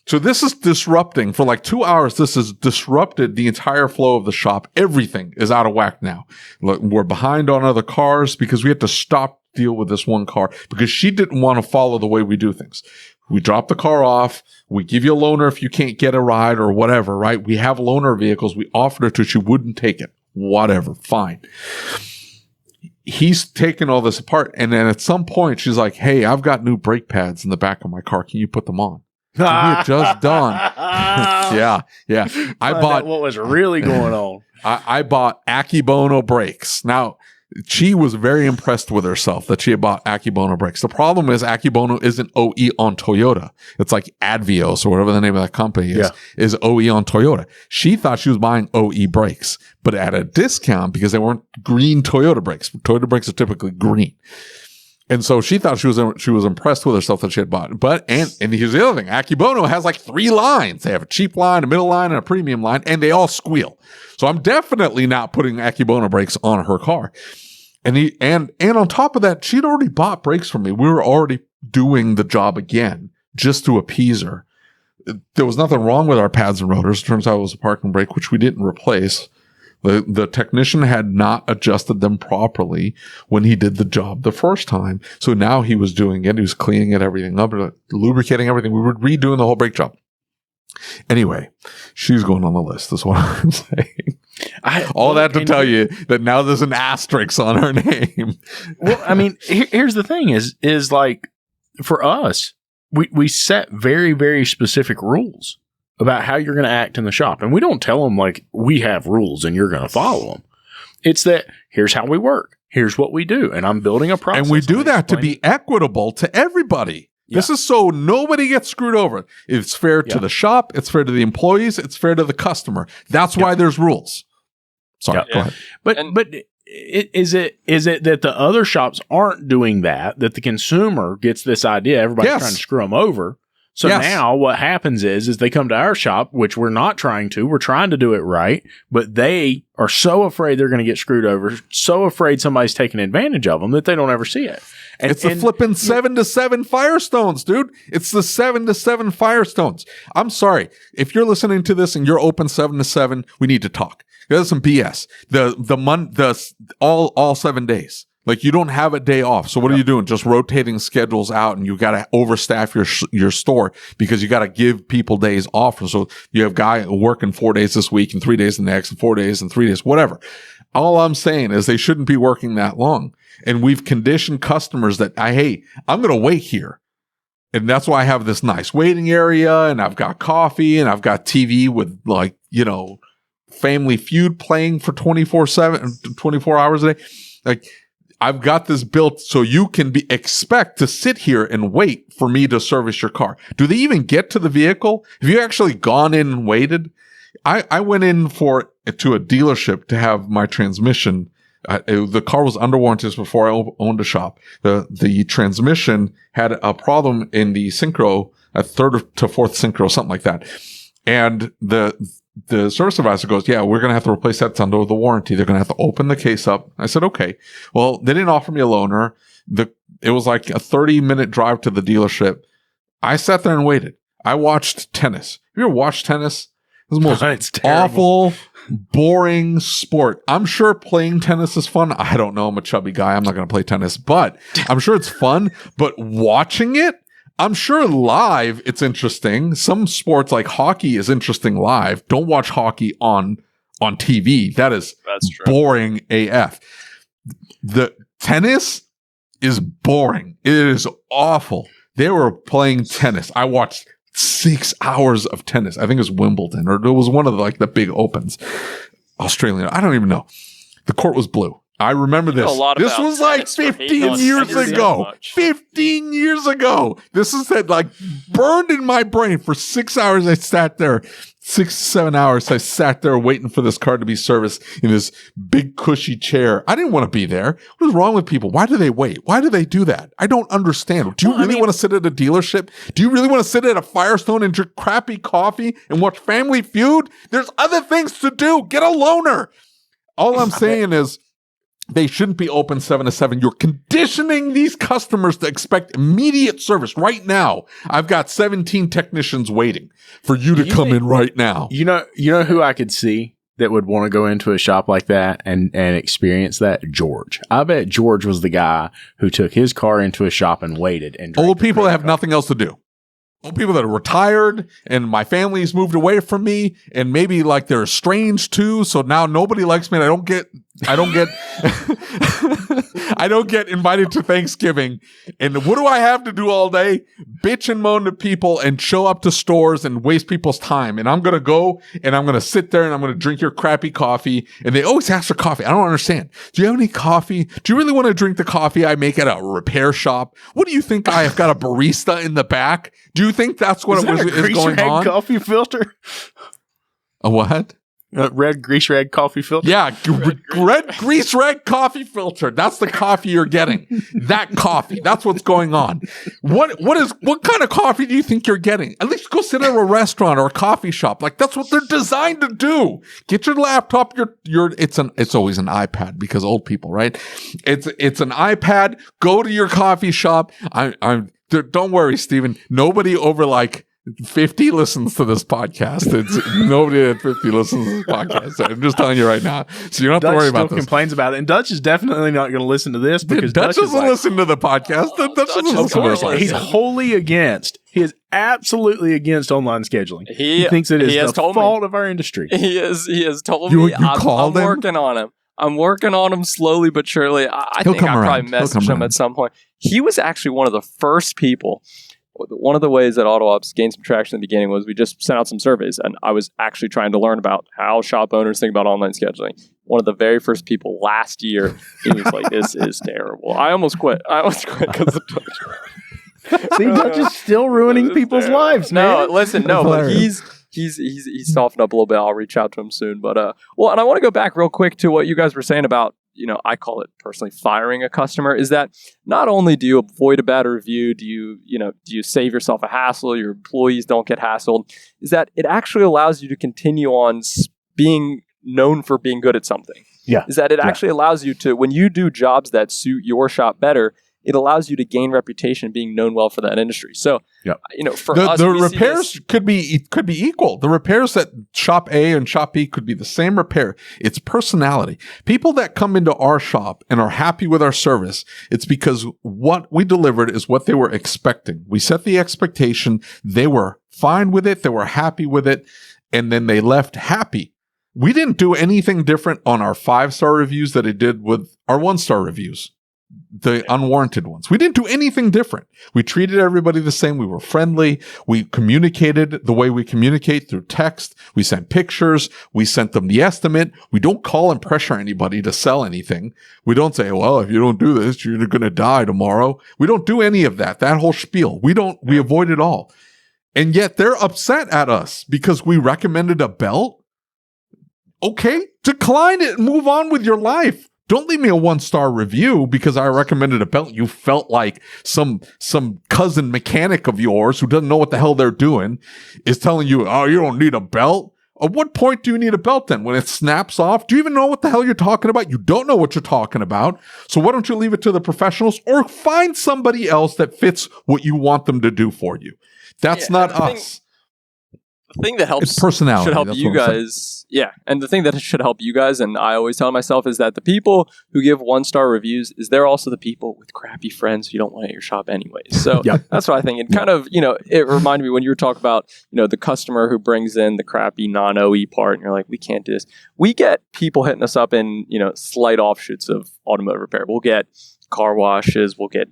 So this is disrupting for like 2 hours. This has disrupted the entire flow of the shop. Everything is out of whack now. Look, we're behind on other cars because we had to stop deal with this one car because she didn't want to follow the way we do things. We drop the car off. We give you a loaner if you can't get a ride or whatever, right? We have loaner vehicles. We offered it to her. She wouldn't take it. Whatever. Fine. He's taking all this apart. And then at some point, she's like, hey, I've got new brake pads in the back of my car. Can you put them on? So we had just done. Yeah. I bought
what was really going on.
I bought Akibono brakes. Now, she was very impressed with herself that she had bought Akibono brakes. The problem is Akibono isn't OE on Toyota. It's like Advios or whatever the name of that company is OE on Toyota. She thought she was buying OE brakes, but at a discount because they weren't green Toyota brakes. Toyota brakes are typically green. And so she thought she was impressed with herself that she had bought. But, and here's the other thing. Akibono has like 3 lines. They have a cheap line, a middle line, and a premium line, and they all squeal. So I'm definitely not putting Akibono brakes on her car. And on top of that, she'd already bought brakes from me. We were already doing the job again just to appease her. There was nothing wrong with our pads and rotors. Turns out it was a parking brake, which we didn't replace. The technician had not adjusted them properly when he did the job the first time. So now he was doing it. He was cleaning it, everything up, lubricating everything. We were redoing the whole brake job. Anyway, she's going on the list, is what I'm saying. All that to tell you that now there's an asterisk on her name.
Well, I mean, here's the thing is like, for us, we set very, very specific rules about how you're going to act in the shop. And we don't tell them like we have rules and you're going to follow them. It's that here's how we work. Here's what we do. And I'm building a process.
And we do that to be equitable to everybody. Yeah. This is so nobody gets screwed over. It's fair to the shop. It's fair to the employees. It's fair to the customer. That's why there's rules. Sorry, go ahead.
But is it that the other shops aren't doing that the consumer gets this idea, everybody's trying to screw them over? So now what happens is they come to our shop, which we're not trying to. We're trying to do it right, but they are so afraid they're going to get screwed over, so afraid somebody's taking advantage of them that they don't ever see it. And
it's the flipping 7-7 Firestones, dude. It's the 7-7 Firestones. I'm sorry. If you're listening to this and you're open 7-7, we need to talk. There's some BS. All 7 days. Like you don't have a day off. So what are you doing? Just rotating schedules out, and you got to overstaff your store because you got to give people days off. So you have guy working 4 days this week and 3 days the next and 4 days and 3 days, whatever. All I'm saying is they shouldn't be working that long. And we've conditioned customers that I'm going to wait here. And that's why I have this nice waiting area, and I've got coffee, and I've got TV with Family Feud playing for 24/7, 24 hours a day. Like I've got this built so you can expect to sit here and wait for me to service your car. Do they even get to the vehicle? Have you actually gone in and waited? I went in to a dealership to have my transmission. The car was under warranty before I owned a shop. The transmission had a problem in the synchro, a third to fourth synchro, something like that. And the service advisor goes, yeah, we're going to have to replace that. It's under the warranty. They're going to have to open the case up. I said, okay. Well, they didn't offer me a loaner. It was like a 30-minute drive to the dealership. I sat there and waited. I watched tennis. Have you ever watched tennis? It was the most awful, boring sport. I'm sure playing tennis is fun. I don't know. I'm a chubby guy. I'm not going to play tennis, but I'm sure it's fun. But watching it, I'm sure live it's interesting. Some sports like hockey is interesting live. Don't watch hockey on TV. That's boring AF. The tennis is boring. It is awful. They were playing tennis. I watched 6 hours of tennis. I think it was Wimbledon, or it was one of the big opens. Australian. I don't even know. The court was blue. I remember this. This was like 15 years ago. 15 years ago. This is burned in my brain for 6 hours. I sat there, 6 to 7 hours. I sat there waiting for this car to be serviced in this big cushy chair. I didn't want to be there. What is wrong with people? Why do they wait? Why do they do that? I don't understand. Do you really want to sit at a dealership? Do you really want to sit at a Firestone and drink crappy coffee and watch Family Feud? There's other things to do. Get a loaner. All I'm saying is, they shouldn't be open 7 to 7. You're conditioning these customers to expect immediate service right now. I've got 17 technicians waiting for you to come in right now.
You know who I could see that would want to go into a shop like that and experience that? George. I bet George was the guy who took his car into a shop and waited. And
old people that have nothing else to do. Old people that are retired, and my family's moved away from me, and maybe they're estranged too. So now nobody likes me, and I don't get I don't get invited to Thanksgiving. And what do I have to do all day? Bitch and moan to people and show up to stores and waste people's time. And I'm going to go and I'm going to sit there and I'm going to drink your crappy coffee. And they always ask for coffee. I don't understand. Do you have any coffee? Do you really want to drink the coffee I make at a repair shop? What do you think? I have got a barista in the back? Do you think that's what is going on?
Coffee filter?
A what?
Red grease rag coffee filter?
Yeah, red grease rag coffee filter. That's the coffee you're getting. That coffee. That's what's going on. What kind of coffee do you think you're getting? At least go sit at a restaurant or a coffee shop. That's what they're designed to do. Get your laptop, it's always an iPad because old people, right? It's an iPad. Go to your coffee shop. Don't worry, Steven. Nobody over 50 listens to this podcast. Nobody at 50 listens to this podcast. I'm just telling you right now. So you don't have to worry about this.
Dutch still complains about it. And Dutch is definitely not going to listen to this because
Dutch doesn't listen to the podcast. Dutch doesn't listen to the podcast.
He's wholly against. He is absolutely against online scheduling. He thinks it is the fault of our industry.
He has told me I'm working on him. I'm working on him slowly but surely. I think I probably messaged him at some point. He was actually one of the first people. One of the ways that AutoOps gained some traction in the beginning was we just sent out some surveys, and I was actually trying to learn about how shop owners think about online scheduling. One of the very first people last year, he was like, "This is terrible." I almost quit because of Dutch.
See, Dutch is still ruining people's lives, man.
No, listen, but he's softened up a little bit. I'll reach out to him soon. But and I want to go back real quick to what you guys were saying about, I call it personally firing a customer, is that not only do you avoid a bad review, do you save yourself a hassle, your employees don't get hassled, is that it actually allows you to continue on being known for being good at something.
Yeah.
Is that it actually allows you to, when you do jobs that suit your shop better, it allows you to gain reputation being known well for that industry. So, for us,
the repairs could be equal. The repairs at shop A and shop B could be the same repair. It's personality. People that come into our shop and are happy with our service, it's because what we delivered is what they were expecting. We set the expectation. They were fine with it. They were happy with it. And then they left happy. We didn't do anything different on our 5-star reviews that it did with our 1-star reviews, the unwarranted ones. We didn't do anything different. We treated everybody the same. We were friendly. We communicated the way we communicate through text. We sent pictures. We sent them the estimate. We don't call and pressure anybody to sell anything. We don't say, well, if you don't do this, you're going to die tomorrow. We don't do any of that. That whole spiel. We avoid it all. And yet they're upset at us because we recommended a belt. Okay, decline it and move on with your life. Don't leave me a 1-star review because I recommended a belt. You felt like some cousin mechanic of yours who doesn't know what the hell they're doing is telling you, oh, you don't need a belt. At what point do you need a belt then? When it snaps off? Do you even know what the hell you're talking about? You don't know what you're talking about. So why don't you leave it to the professionals or find somebody else that fits what you want them to do for you? That's not us.
The thing that helps
it's personality.
Should help you guys. Yeah. And the thing that should help you guys, and I always tell myself, is that the people who give 1-star reviews they're also the people with crappy friends who you don't want at your shop anyways. So that's what I think. And kind of, it reminded me when you were talking about, the customer who brings in the crappy non-OE part and you're like, we can't do this. We get people hitting us up in, slight offshoots of automotive repair. We'll get car washes. We'll get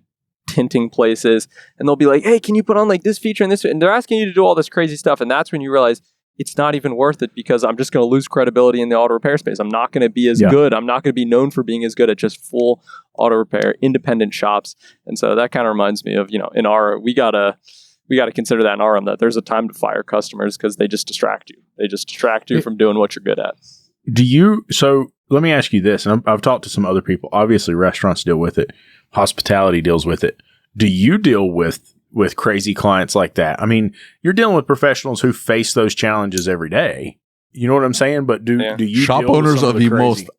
tinting places, and they'll be like, hey, can you put on like this feature and this, and they're asking you to do all this crazy stuff, and that's when you realize it's not even worth it because I'm just going to lose credibility in the auto repair space. I'm not going to be as good. I'm not going to be known for being as good at just full auto repair independent shops. And so that kind of reminds me of, in our, we gotta consider that in our own, that there's a time to fire customers because they just distract you. They just distract you from doing what you're good at.
So let me ask you this, and I've talked to some other people. Obviously, restaurants deal with it. Hospitality deals with it. Do you deal with crazy clients like that? I mean, you're dealing with professionals who face those challenges every day. You know what I'm saying? But do you
shop
deal
owners
with
are the most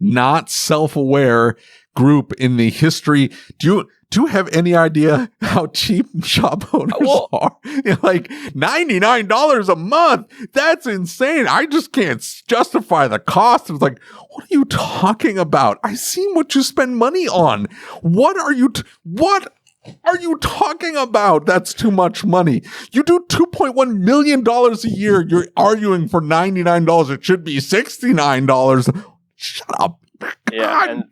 not self-aware group in the history? Do you have any idea how cheap shop owners are? Like $99 a month. That's insane. I just can't justify the cost. It's like, what are you talking about? I seen what you spend money on. What are you talking about? That's too much money. You do $2.1 million a year. You're arguing for $99. It should be $69. Shut up.
Yeah. And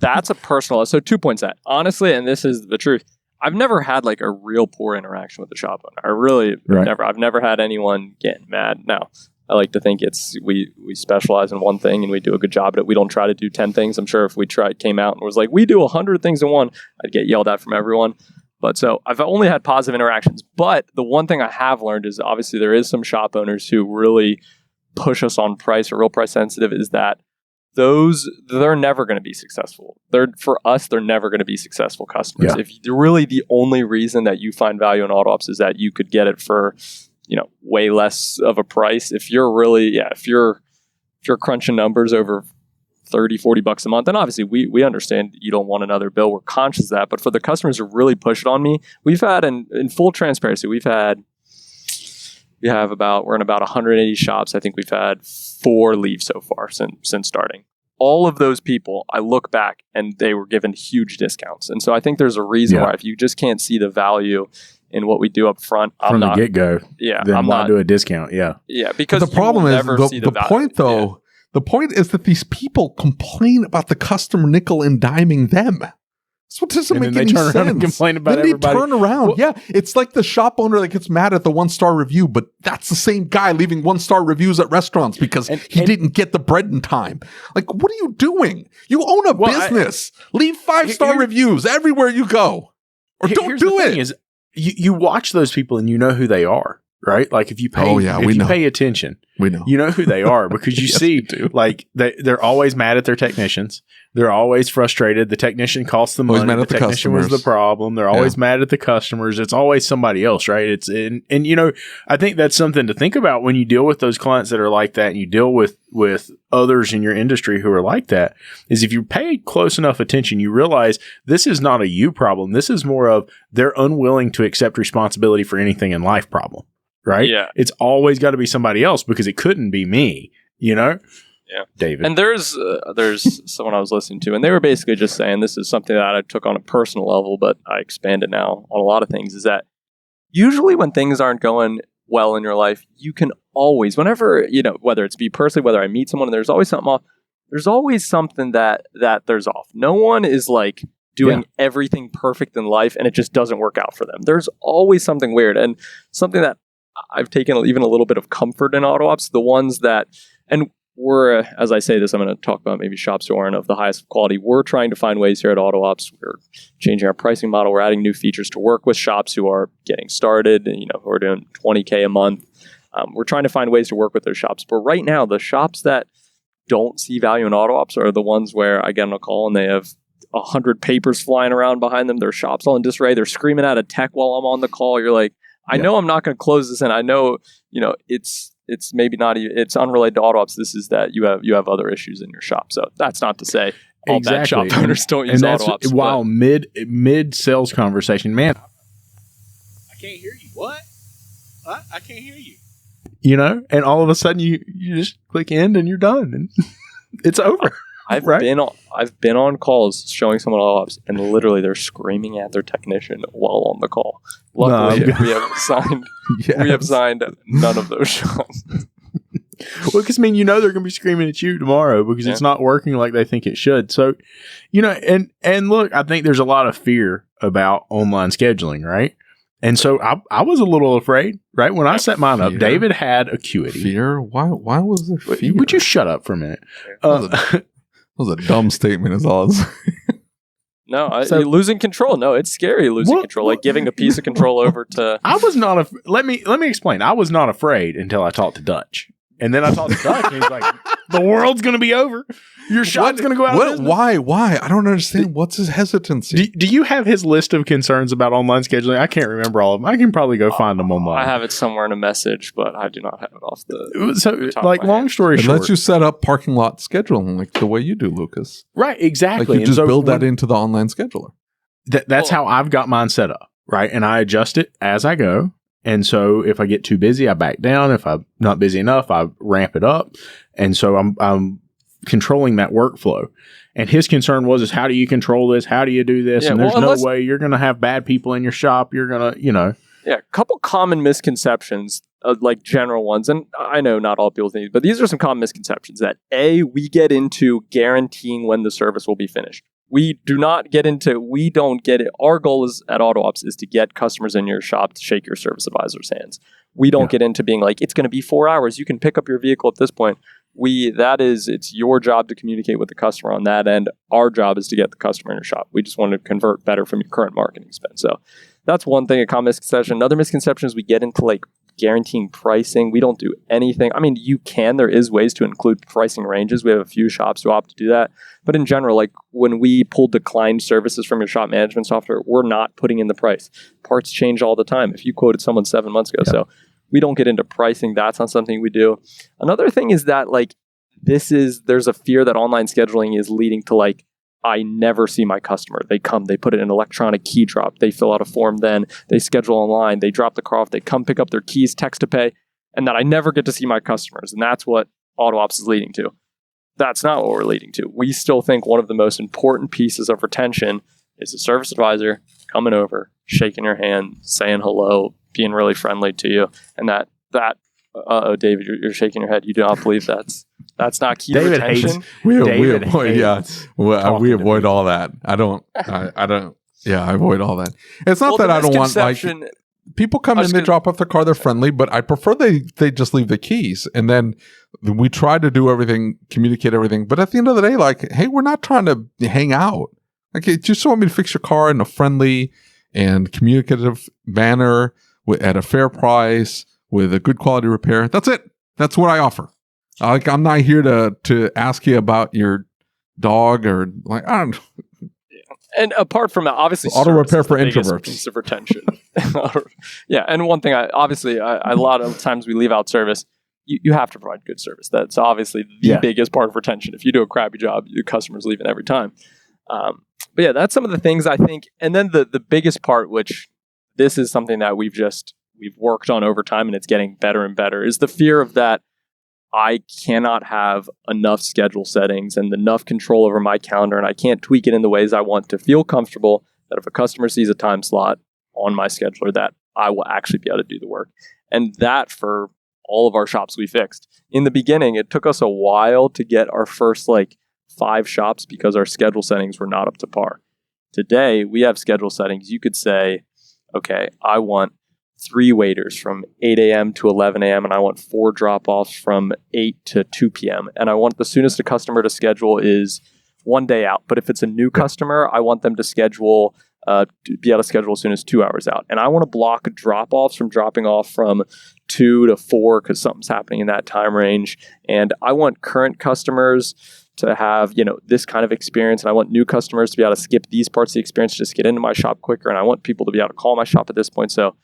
that's a personal. So 2 points that honestly, and this is the truth. I've never had like a real poor interaction with the shop owner. I really never. I've never had anyone get mad. Now, I like to think we specialize in one thing and we do a good job at it. We don't try to do 10 things. I'm sure if we came out and was like, we do 100 things in one, I'd get yelled at from everyone. But so I've only had positive interactions. But the one thing I have learned is obviously there is some shop owners who really push us on price or real price sensitive, is that they're never going to be successful. For us, they're never going to be successful customers. Yeah. If really the only reason that you find value in AutoOps is that you could get it for, way less of a price. If you're really, if you're crunching numbers over $30-$40 a month, then obviously we understand you don't want another bill. We're conscious of that. But for the customers who really push it on me, we've had, in full transparency, we're in about 180 shops. I think we've had 4 leave so far since starting. All of those people, I look back and they were given huge discounts. And so I think there's a reason why if you just can't see the value in what we do up front,
from the get-go, then I'm not do a discount. Yeah,
because
but the problem is the point though. Yeah. The point is that these people complain about the customer nickel and diming them. That's what doesn't make any sense. They turn around and complain about everybody. They turn around. Well, it's like the shop owner that gets mad at the 1-star review, but that's the same guy leaving 1-star reviews at restaurants because he didn't get the bread in time. Like, what are you doing? You own a business. Leave 5-star reviews everywhere you go, or don't do it.
Is, you watch those people and you know who they are. right? Like if you pay, pay attention,
we know,
you know who they are because you
Yes,
see,
we do.
like they're always mad at their technicians. They're always frustrated. The technician costs them
Always
money.
mad at
The
the
technician was the
customers.
problem. They're always mad at the customers. It's always somebody else, right? And you know, I think that's something to think about when you deal with those clients that are like that, and you deal with others in your industry who are like that. Is if you pay close enough attention, you realize this is not a you problem. This is more of they're unwilling to accept responsibility for anything in life problem, right?
Yeah.
It's always got to be somebody else because it couldn't be me, you know?
Yeah.
David.
And there's someone I was listening to, and they were basically just saying, this is something that I took on a personal level, but I expanded now on a lot of things, is that usually when things aren't going well in your life, you can always, whenever, you know, whether it's me personally, whether I meet someone, and there's always something off, there's always something that there's off. No one is like doing everything perfect in life and it just doesn't work out for them. There's always something weird, and something that I've taken even a little bit of comfort in AutoOps, the ones that, and we're, as I say this, I'm going to talk about maybe shops who aren't of the highest quality. We're trying to find ways here at AutoOps. We're changing our pricing model. We're adding new features to work with shops who are getting started, you know, who are doing $20K a month. We're trying to find ways to work with those shops. But right now, the shops that don't see value in AutoOps are the ones where I get on a call and they have 100 papers flying around behind them. Their shop's all in disarray. They're screaming at a tech while I'm on the call. You're like, I know I'm not going to close this, and I know, you know, it's maybe not even, it's unrelated to AutoOps. This is that you have other issues in your shop. So that's not to say all bad shop owners don't use AutoOps.
While mid sales conversation, man, I can't hear you. What? I can't hear you. You know, and all of a sudden you just click end and you're done, and it's over.
I've been on calls showing someone AutoOps, and literally they're screaming at their technician while on the call. Luckily, we have signed none of those shops.
Well, because I mean, you know, they're going to be screaming at you tomorrow because it's not working like they think it should. So, you know, and look, I think there's a lot of fear about online scheduling, right? And so I was a little afraid, right? When I set mine up, David had Acuity.
Fear? Why was there fear?
Would you shut up for a minute?
That was a dumb statement, is all.
No, you're losing control. No, it's scary losing control. Like giving a piece of control over to.
I was not. Let me explain. I was not afraid until I talked to Dutch, and then I talked to Dutch, and he's like, "The world's going to be over. Your shop's going to go out of business."
Why? I don't understand. What's his hesitancy?
Do you have his list of concerns about online scheduling? I can't remember all of them. I can probably go find them online.
I have it somewhere in a message, but I do not have it off the.
So, like, long story short,
it lets you set up parking lot scheduling like the way you do, Lucas.
Right, exactly.
Like you just build that into the online scheduler.
That's how I've got mine set up, right? And I adjust it as I go. And so if I get too busy, I back down. If I'm not busy enough, I ramp it up. And so I'm controlling that workflow. And his concern was, how do you control this? How do you do this? And there's no way you're going to have bad people in your shop. You're going to, you know.
Yeah, a couple common misconceptions, like general ones. And I know not all people think, but these are some common misconceptions that we get into guaranteeing when the service will be finished. We don't get it. Our goal is at AutoOps is to get customers in your shop to shake your service advisor's hands. We don't get into being like, it's going to be 4 hours. You can pick up your vehicle at this point. It's your job to communicate with the customer on that end. Our job is to get the customer in your shop. We just want to convert better from your current marketing spend. So that's one thing, a common misconception. Another misconception is we get into like guaranteeing pricing. We don't do anything. I mean, you can. There is ways to include pricing ranges. We have a few shops who opt to do that. But in general, like when we pull declined services from your shop management software, we're not putting in the price. Parts change all the time. If you quoted someone 7 months ago, so we don't get into pricing. That's not something we do. Another thing is that like there's a fear that online scheduling is leading to like, I never see my customer. They come, they put in an electronic key drop, they fill out a form, then they schedule online, they drop the car off, they come pick up their keys, text to pay, and that I never get to see my customers. And that's what AutoOps is leading to. That's not what we're leading to. We still think one of the most important pieces of retention is a service advisor coming over, shaking your hand, saying hello, being really friendly to you. And that David, you're shaking your head. You do not believe that's not key to retention.
We avoid all that. I avoid all that. It's not that I don't want, like, people come in, they drop off their car, they're friendly, but I prefer they just leave the keys. And then we try to do everything, communicate everything. But at the end of the day, like, hey, we're not trying to hang out. Like, you just want me to fix your car in a friendly and communicative manner at a fair price with a good quality repair. That's it. That's what I offer. I'm not here to ask you about your dog or like, I don't know.
And apart from that, obviously,
auto repair for introverts.
Piece of retention. Yeah, and one thing, a lot of times we leave out service. You have to provide good service. That's obviously the biggest part of retention. If you do a crappy job, your customer's leaving every time. But yeah, that's some of the things I think. And then the biggest part, which this is something that we've worked on over time, and it's getting better and better, is the fear of that. I cannot have enough schedule settings and enough control over my calendar, and I can't tweak it in the ways I want to feel comfortable that if a customer sees a time slot on my scheduler, that I will actually be able to do the work. And that, for all of our shops we fixed. In the beginning, it took us a while to get our first 5 shops because our schedule settings were not up to par. Today, we have schedule settings. You could say, okay, I want 3 waiters from 8 a.m. to 11 a.m. and I want 4 drop-offs from 8 to 2 p.m. And I want the soonest a customer to schedule is 1 day out. But if it's a new customer, I want them to schedule, be able to schedule as soon as 2 hours out. And I want to block drop-offs from dropping off from 2 to 4 because something's happening in that time range. And I want current customers to have, this kind of experience. And I want new customers to be able to skip these parts of the experience, just get into my shop quicker. And I want people to be able to call my shop at this point. So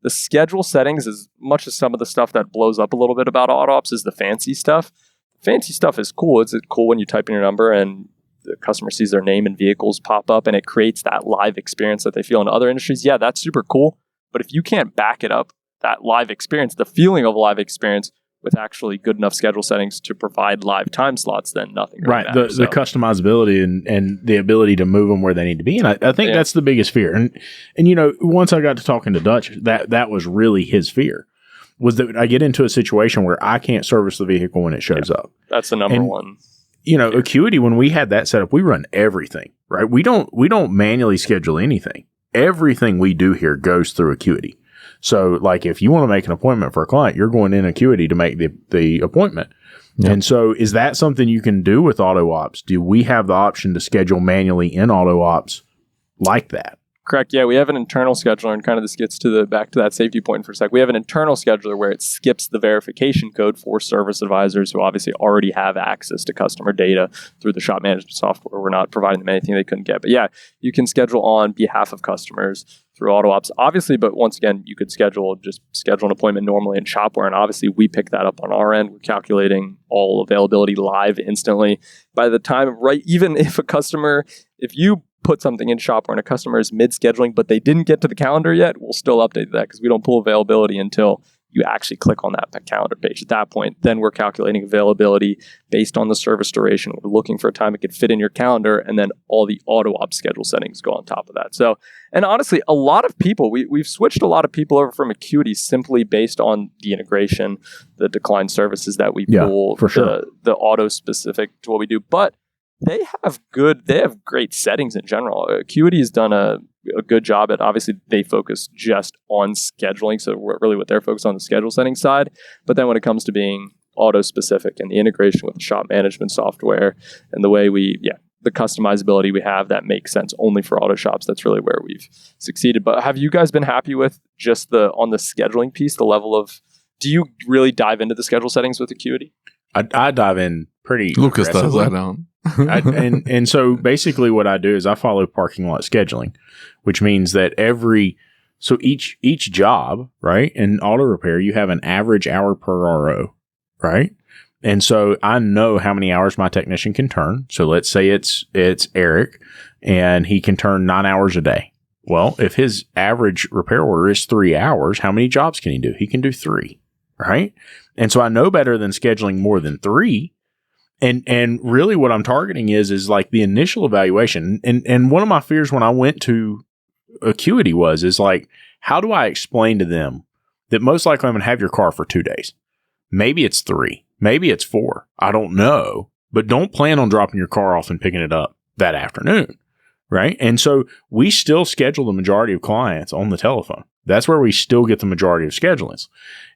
the schedule settings, as much as some of the stuff that blows up a little bit about AutoOps is the fancy stuff. Fancy stuff is cool. It's cool when you type in your number and the customer sees their name and vehicles pop up and it creates that live experience that they feel in other industries. Yeah, that's super cool. But if you can't back it up, that live experience, the feeling of a live experience with actually good enough schedule settings to provide live time slots, then nothing really matters.
The customizability and the ability to move them where they need to be. And I think that's the biggest fear. And once I got to talking to Dutch, that was really his fear, was that I get into a situation where I can't service the vehicle when it shows up.
That's the number one.
Acuity, when we had that set up, we run everything, right? We don't manually schedule anything. Everything we do here goes through Acuity. So if you want to make an appointment for a client, you're going in Acuity to make the appointment. Yep. And so is that something you can do with AutoOps? Do we have the option to schedule manually in AutoOps like that?
Correct. Yeah, we have an internal scheduler, and kind of this gets to back to that safety point for a sec. We have an internal scheduler where it skips the verification code for service advisors who obviously already have access to customer data through the shop management software. We're not providing them anything they couldn't get. But yeah, you can schedule on behalf of customers through AutoOps, obviously. But once again, you could schedule an appointment normally in Shopware, and obviously we pick that up on our end. We're calculating all availability live instantly. By the time, even if you put something in Shopware and a customer is mid-scheduling, but they didn't get to the calendar yet, we'll still update that because we don't pull availability until you actually click on that calendar page. At that point, then we're calculating availability based on the service duration. We're looking for a time it could fit in your calendar, and then all the AutoOps schedule settings go on top of that. So, and honestly, a lot of people, we've switched a lot of people over from Acuity simply based on the integration, the declined services that we pull,
for sure.
The auto-specific to what we do. But they have great settings in general. Acuity has done a good job at, obviously they focus just on scheduling. So really what they're focused on the schedule setting side. But then when it comes to being auto specific and the integration with the shop management software and the way the customizability we have that makes sense only for auto shops, that's really where we've succeeded. But have you guys been happy with just on the scheduling piece, the level of, do you really dive into the schedule settings with Acuity?
I dive in pretty
Lucas does that down.
and so basically what I do is I follow parking lot scheduling, which means that each job, right, in auto repair, you have an average hour per RO, right? And so I know how many hours my technician can turn. So let's say it's Eric and he can turn 9 hours a day. Well, if his average repair order is 3 hours, how many jobs can he do? He can do 3, right? And so I know better than scheduling more than 3. And really what I'm targeting is like the initial evaluation. And one of my fears when I went to Acuity is how do I explain to them that most likely I'm going to have your car for 2 days? Maybe it's 3, maybe it's 4. I don't know, but don't plan on dropping your car off and picking it up that afternoon. Right. And so we still schedule the majority of clients on the telephone. That's where we still get the majority of schedulings.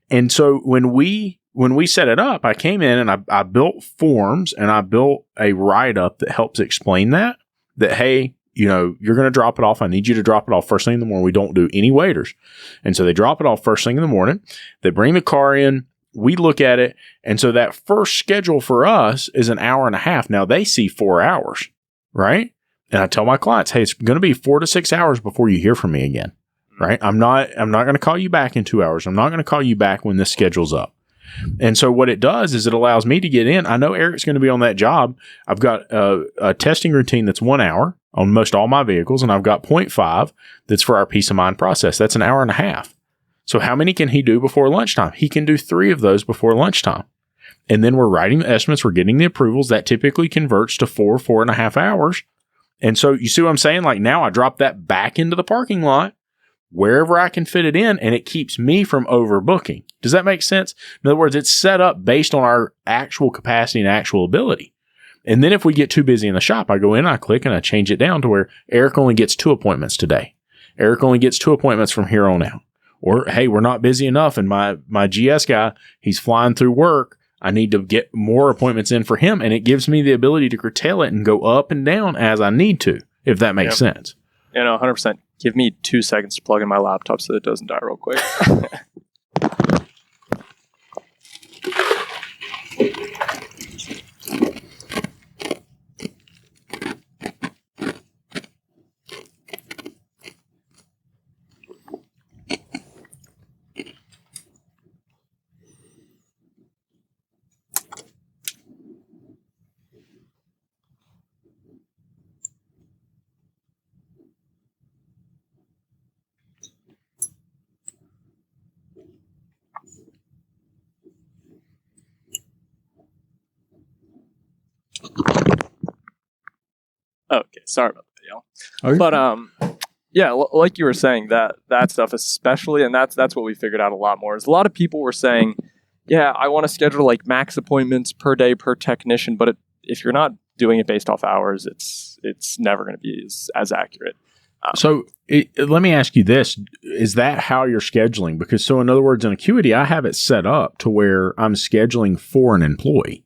And so when we set it up, I came in and I built forms and I built a write-up that helps explain that, hey, you're going to drop it off. I need you to drop it off first thing in the morning. We don't do any waiters. And so they drop it off first thing in the morning. They bring the car in. We look at it. And so that first schedule for us is an hour and a half. Now they see 4 hours, right? And I tell my clients, hey, it's going to be 4 to 6 hours before you hear from me again, right? I'm not going to call you back in 2 hours. I'm not going to call you back when this schedule's up. And so what it does is it allows me to get in. I know Eric's going to be on that job. I've got a testing routine that's 1 hour on most all my vehicles, and I've got 0.5 that's for our peace of mind process. That's an hour and a half. So how many can he do before lunchtime? He can do 3 of those before lunchtime. And then we're writing the estimates. We're getting the approvals. That typically converts to 4.5 hours. And so you see what I'm saying? Like now I drop that back into the parking lot wherever I can fit it in, and it keeps me from overbooking. Does that make sense? In other words, it's set up based on our actual capacity and actual ability. And then if we get too busy in the shop, I go in, I click, and I change it down to where Eric only gets 2 appointments today. Eric only gets 2 appointments from here on out. Or, hey, we're not busy enough, and my GS guy, he's flying through work. I need to get more appointments in for him, and it gives me the ability to curtail it and go up and down as I need to, if that makes sense.
100%. Give me 2 seconds to plug in my laptop so that it doesn't die real quick. Okay, sorry about that, y'all.
Okay.
But yeah, like you were saying, that stuff especially, and that's what we figured out a lot more. Is a lot of people were saying, yeah, I want to schedule like max appointments per day per technician, but if you're not doing it based off hours, it's never going to be as accurate.
So let me ask you this. Is that how you're scheduling? Because so in other words, in Acuity, I have it set up to where I'm scheduling for an employee,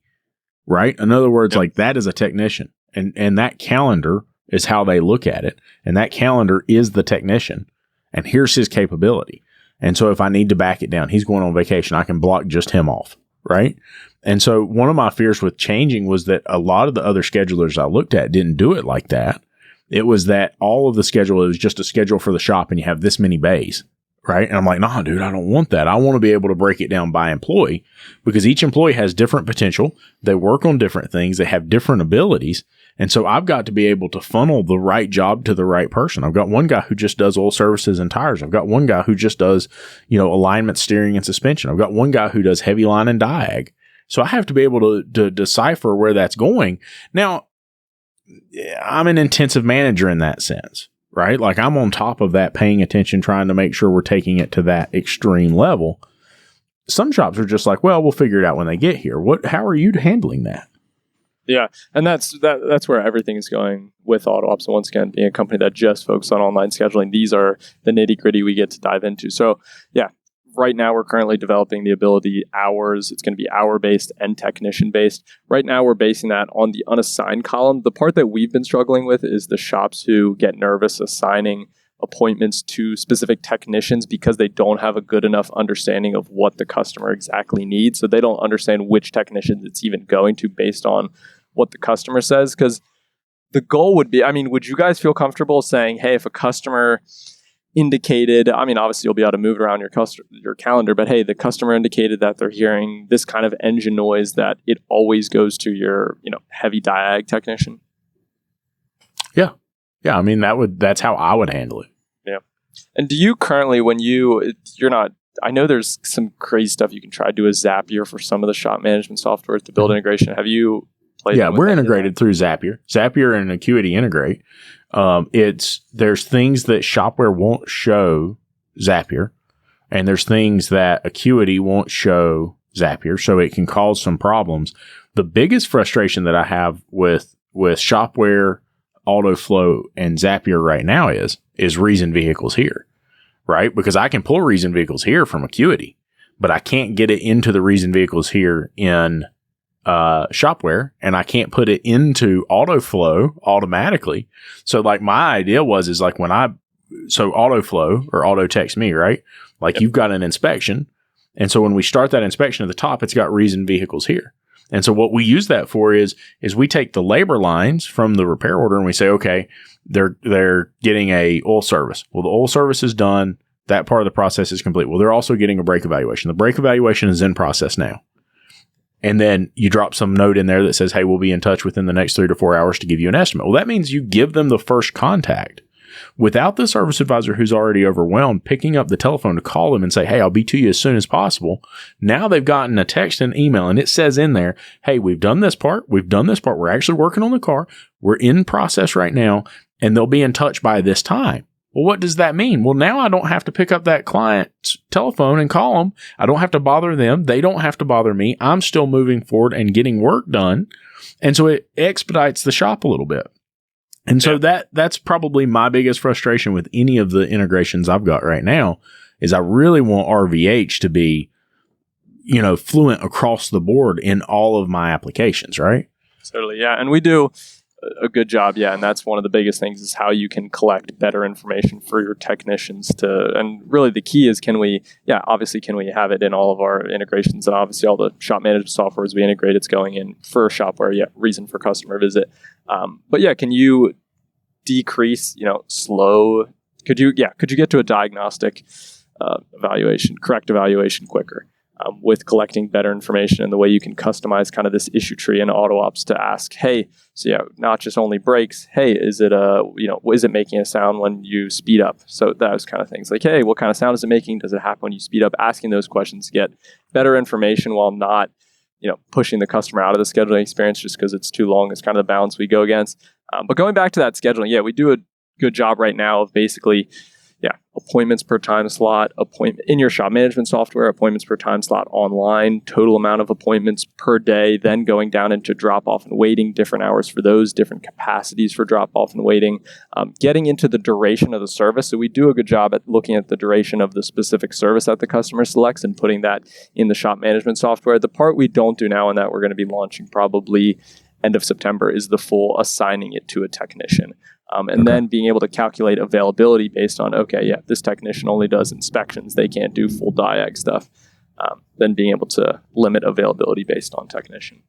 right? In other words, like that is a technician. And that calendar is how they look at it. And that calendar is the technician. And here's his capability. And so if I need to back it down, he's going on vacation, I can block just him off, right? And so one of my fears with changing was that a lot of the other schedulers I looked at didn't do it like that. It was that all of the schedule is just a schedule for the shop and you have this many bays, right? And I'm like, nah, dude, I don't want that. I want to be able to break it down by employee because each employee has different potential. They work on different things. They have different abilities. And so I've got to be able to funnel the right job to the right person. I've got one guy who just does oil services and tires. I've got one guy who just does, alignment, steering, and suspension. I've got one guy who does heavy line and diag. So I have to be able to decipher where that's going. Now, I'm an intensive manager in that sense, right? Like I'm on top of that, paying attention, trying to make sure we're taking it to that extreme level. Some shops are just like, well, we'll figure it out when they get here. How are you handling that?
Yeah, and that's where everything is going with AutoOps. And once again, being a company that just focuses on online scheduling, these are the nitty gritty we get to dive into. So yeah, right now we're currently developing the ability hours. It's going to be hour based and technician based. Right now we're basing that on the unassigned column. The part that we've been struggling with is the shops who get nervous assigning appointments to specific technicians because they don't have a good enough understanding of what the customer exactly needs. So they don't understand which technician it's even going to based on what the customer says. Because the goal would be, would you guys feel comfortable saying, hey, if a customer indicated, obviously you'll be able to move it around your calendar, but hey, the customer indicated that they're hearing this kind of engine noise, that it always goes to your, heavy diag technician?
Yeah. Yeah. That's how I would handle it.
Yeah. And do you currently, when you're not, I know there's some crazy stuff you can try to do with Zapier for some of the shop management software to build integration. Have you played?
Yeah, we're integrated through Zapier. Zapier and Acuity integrate. There's things that Shopware won't show Zapier, and there's things that Acuity won't show Zapier, so it can cause some problems. The biggest frustration that I have with Shopware, AutoFlow, and Zapier right now is reason vehicles here, right? Because I can pull reason vehicles here from Acuity, but I can't get it into the reason vehicles here in shopware, and I can't put it into autoflow automatically. So like my idea is like so autoflow or auto text me, right? Like you've got an inspection. And so when we start that inspection at the top, it's got reason vehicles here. And so what we use that for is we take the labor lines from the repair order and we say, okay, they're getting a oil service. Well, the oil service is done. That part of the process is complete. Well, they're also getting a brake evaluation. The brake evaluation is in process now. And then you drop some note in there that says, hey, we'll be in touch within the next 3 to 4 hours to give you an estimate. Well, that means you give them the first contact without the service advisor who's already overwhelmed picking up the telephone to call them and say, hey, I'll be to you as soon as possible. Now they've gotten a text and email and it says in there, hey, we've done this part. We're actually working on the car. We're in process right now and they'll be in touch by this time. Well, what does that mean? Well, now I don't have to pick up that client's telephone and call them. I don't have to bother them. They don't have to bother me. I'm still moving forward and getting work done. And so it expedites the shop a little bit. And so that's probably my biggest frustration with any of the integrations I've got right now is I really want RVH to be, fluent across the board in all of my applications, right?
Certainly, yeah. And we do a good job, yeah. And that's one of the biggest things is how you can collect better information for your technicians and really the key is can we have it in all of our integrations and obviously all the shop management softwares we integrate, it's going in for shopware, reason for customer visit. But yeah, can you decrease, slow? Could you get to a diagnostic correct evaluation quicker with collecting better information and the way you can customize kind of this issue tree in AutoOps to ask, hey, so not just only brakes, hey, is it making a sound when you speed up? So those kind of things like, hey, what kind of sound is it making? Does it happen when you speed up? Asking those questions to get better information while not pushing the customer out of the scheduling experience just because it's too long is kind of the balance we go against. But going back to that scheduling, we do a good job right now of basically, appointments per time slot, appointment in your shop management software, appointments per time slot online, total amount of appointments per day, then going down into drop off and waiting, different hours for those, different capacities for drop off and waiting, getting into the duration of the service. So we do a good job at looking at the duration of the specific service that the customer selects and putting that in the shop management software. The part we don't do now and that we're going to be launching probably end of September is the full assigning it to a technician. Then being able to calculate availability based on, this technician only does inspections. They can't do full diag stuff. Then being able to limit availability based on technician.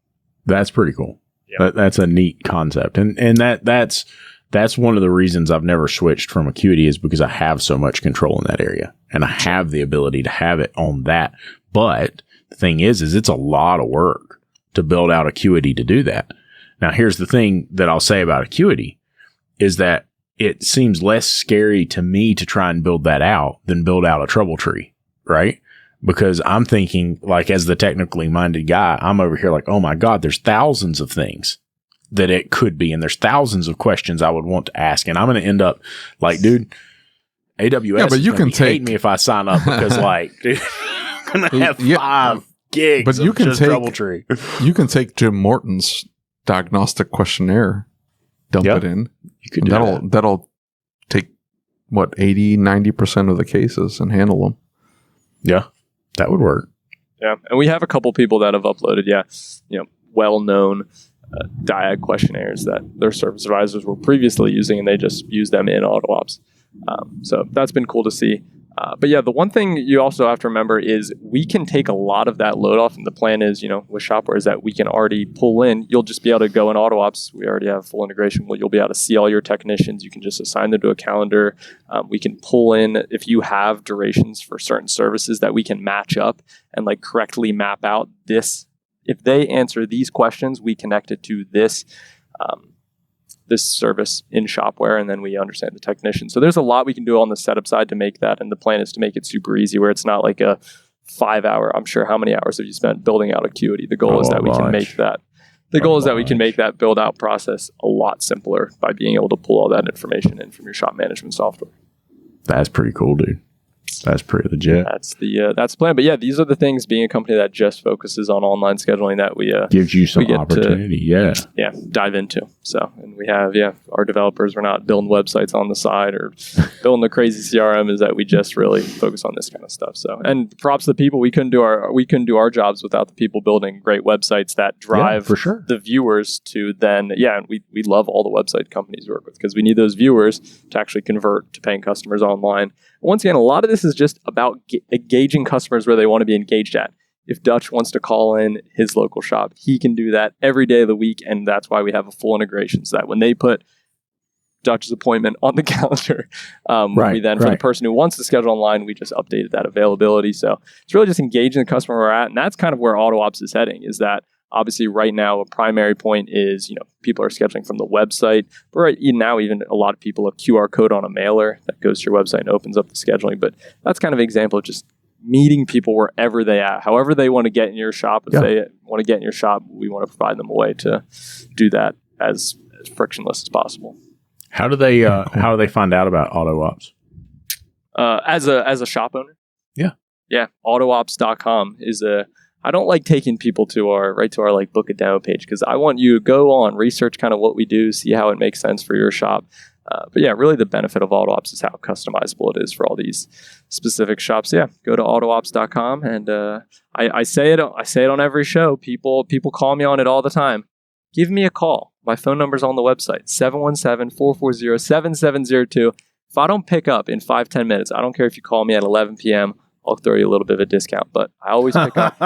That's pretty cool. Yeah. That's a neat concept. And that's one of the reasons I've never switched from Acuity is because I have so much control in that area and I have the ability to have it on that. But the thing is it's a lot of work to build out Acuity to do that. Now, here's the thing that I'll say about Acuity is that it seems less scary to me to try and build that out than build out a trouble tree, right? Because I'm thinking, like, as the technically minded guy, I'm over here like, oh my God, there's thousands of things that it could be. And there's thousands of questions I would want to ask. And I'm going to end up like, dude, AWS
but you can
hate me if I sign up because like, dude, I'm going to have 5 gigs
but you
of
can
just
take,
trouble tree.
You can take Jim Morton's diagnostic questionnaire, dump it in.
You could do
that'll take 80-90% of the cases and handle them.
Yeah, that would work.
Yeah, and we have a couple people that have uploaded, well-known diag questionnaires that their service advisors were previously using, and they just use them in AutoOps. So that's been cool to see. But the one thing you also have to remember is we can take a lot of that load off. And the plan is, with Shopware is that we can already pull in. You'll just be able to go in AutoOps. We already have full integration. You'll be able to see all your technicians. You can just assign them to a calendar. We can pull in if you have durations for certain services that we can match up and correctly map out this. If they answer these questions, we connect it to this service in Shopware, and then we understand the technician. So there's a lot we can do on the setup side to make that, and the plan is to make it super easy where it's not like a 5-hour, I'm sure how many hours have you spent building out Acuity? The goal is that we can make that. The goal is that we can make that build out process a lot simpler by being able to pull all that information in from your shop management software.
That's pretty cool, dude. That's pretty legit.
That's the plan. But yeah, these are the things, being a company that just focuses on online scheduling, that we
gives you some opportunity.
Dive into. So, and we have our developers. We're not building websites on the side or building the crazy CRM. Is that we just really focus on this kind of stuff. So, and props to the people. We couldn't do our jobs without the people building great websites that drive the viewers to then. Yeah, and we love all the website companies we work with, because we need those viewers to actually convert to paying customers online. Once again, a lot of this is just about engaging customers where they want to be engaged at. If Dutch wants to call in his local shop, he can do that every day of the week, and that's why we have a full integration, so that when they put Dutch's appointment on the calendar, we then, for the person who wants to schedule online, we just updated that availability. So it's really just engaging the customer where we're at, and that's kind of where AutoOps is heading, is that obviously right now a primary point is, people are scheduling from the website, but right now even a lot of people, a QR code on a mailer that goes to your website and opens up the scheduling. But that's kind of an example of just meeting people wherever they are, however they want to get in your shop. If they want to get in your shop, we want to provide them a way to do that as frictionless as possible.
How do they find out about AutoOps?
As a shop owner? Yeah. AutoOps.com is I don't like taking people to our like book a demo page, because I want you to go on, research kind of what we do, see how it makes sense for your shop. But yeah, really the benefit of AutoOps is how customizable it is for all these specific shops. Yeah, go to AutoOps.com, and I say it on every show. People call me on it all the time. Give me a call. My phone number's on the website, 717-440-7702. If I don't pick up in 5-10 minutes, I don't care if you call me at 11 p.m., I'll throw you a little bit of a discount, but I always pick up.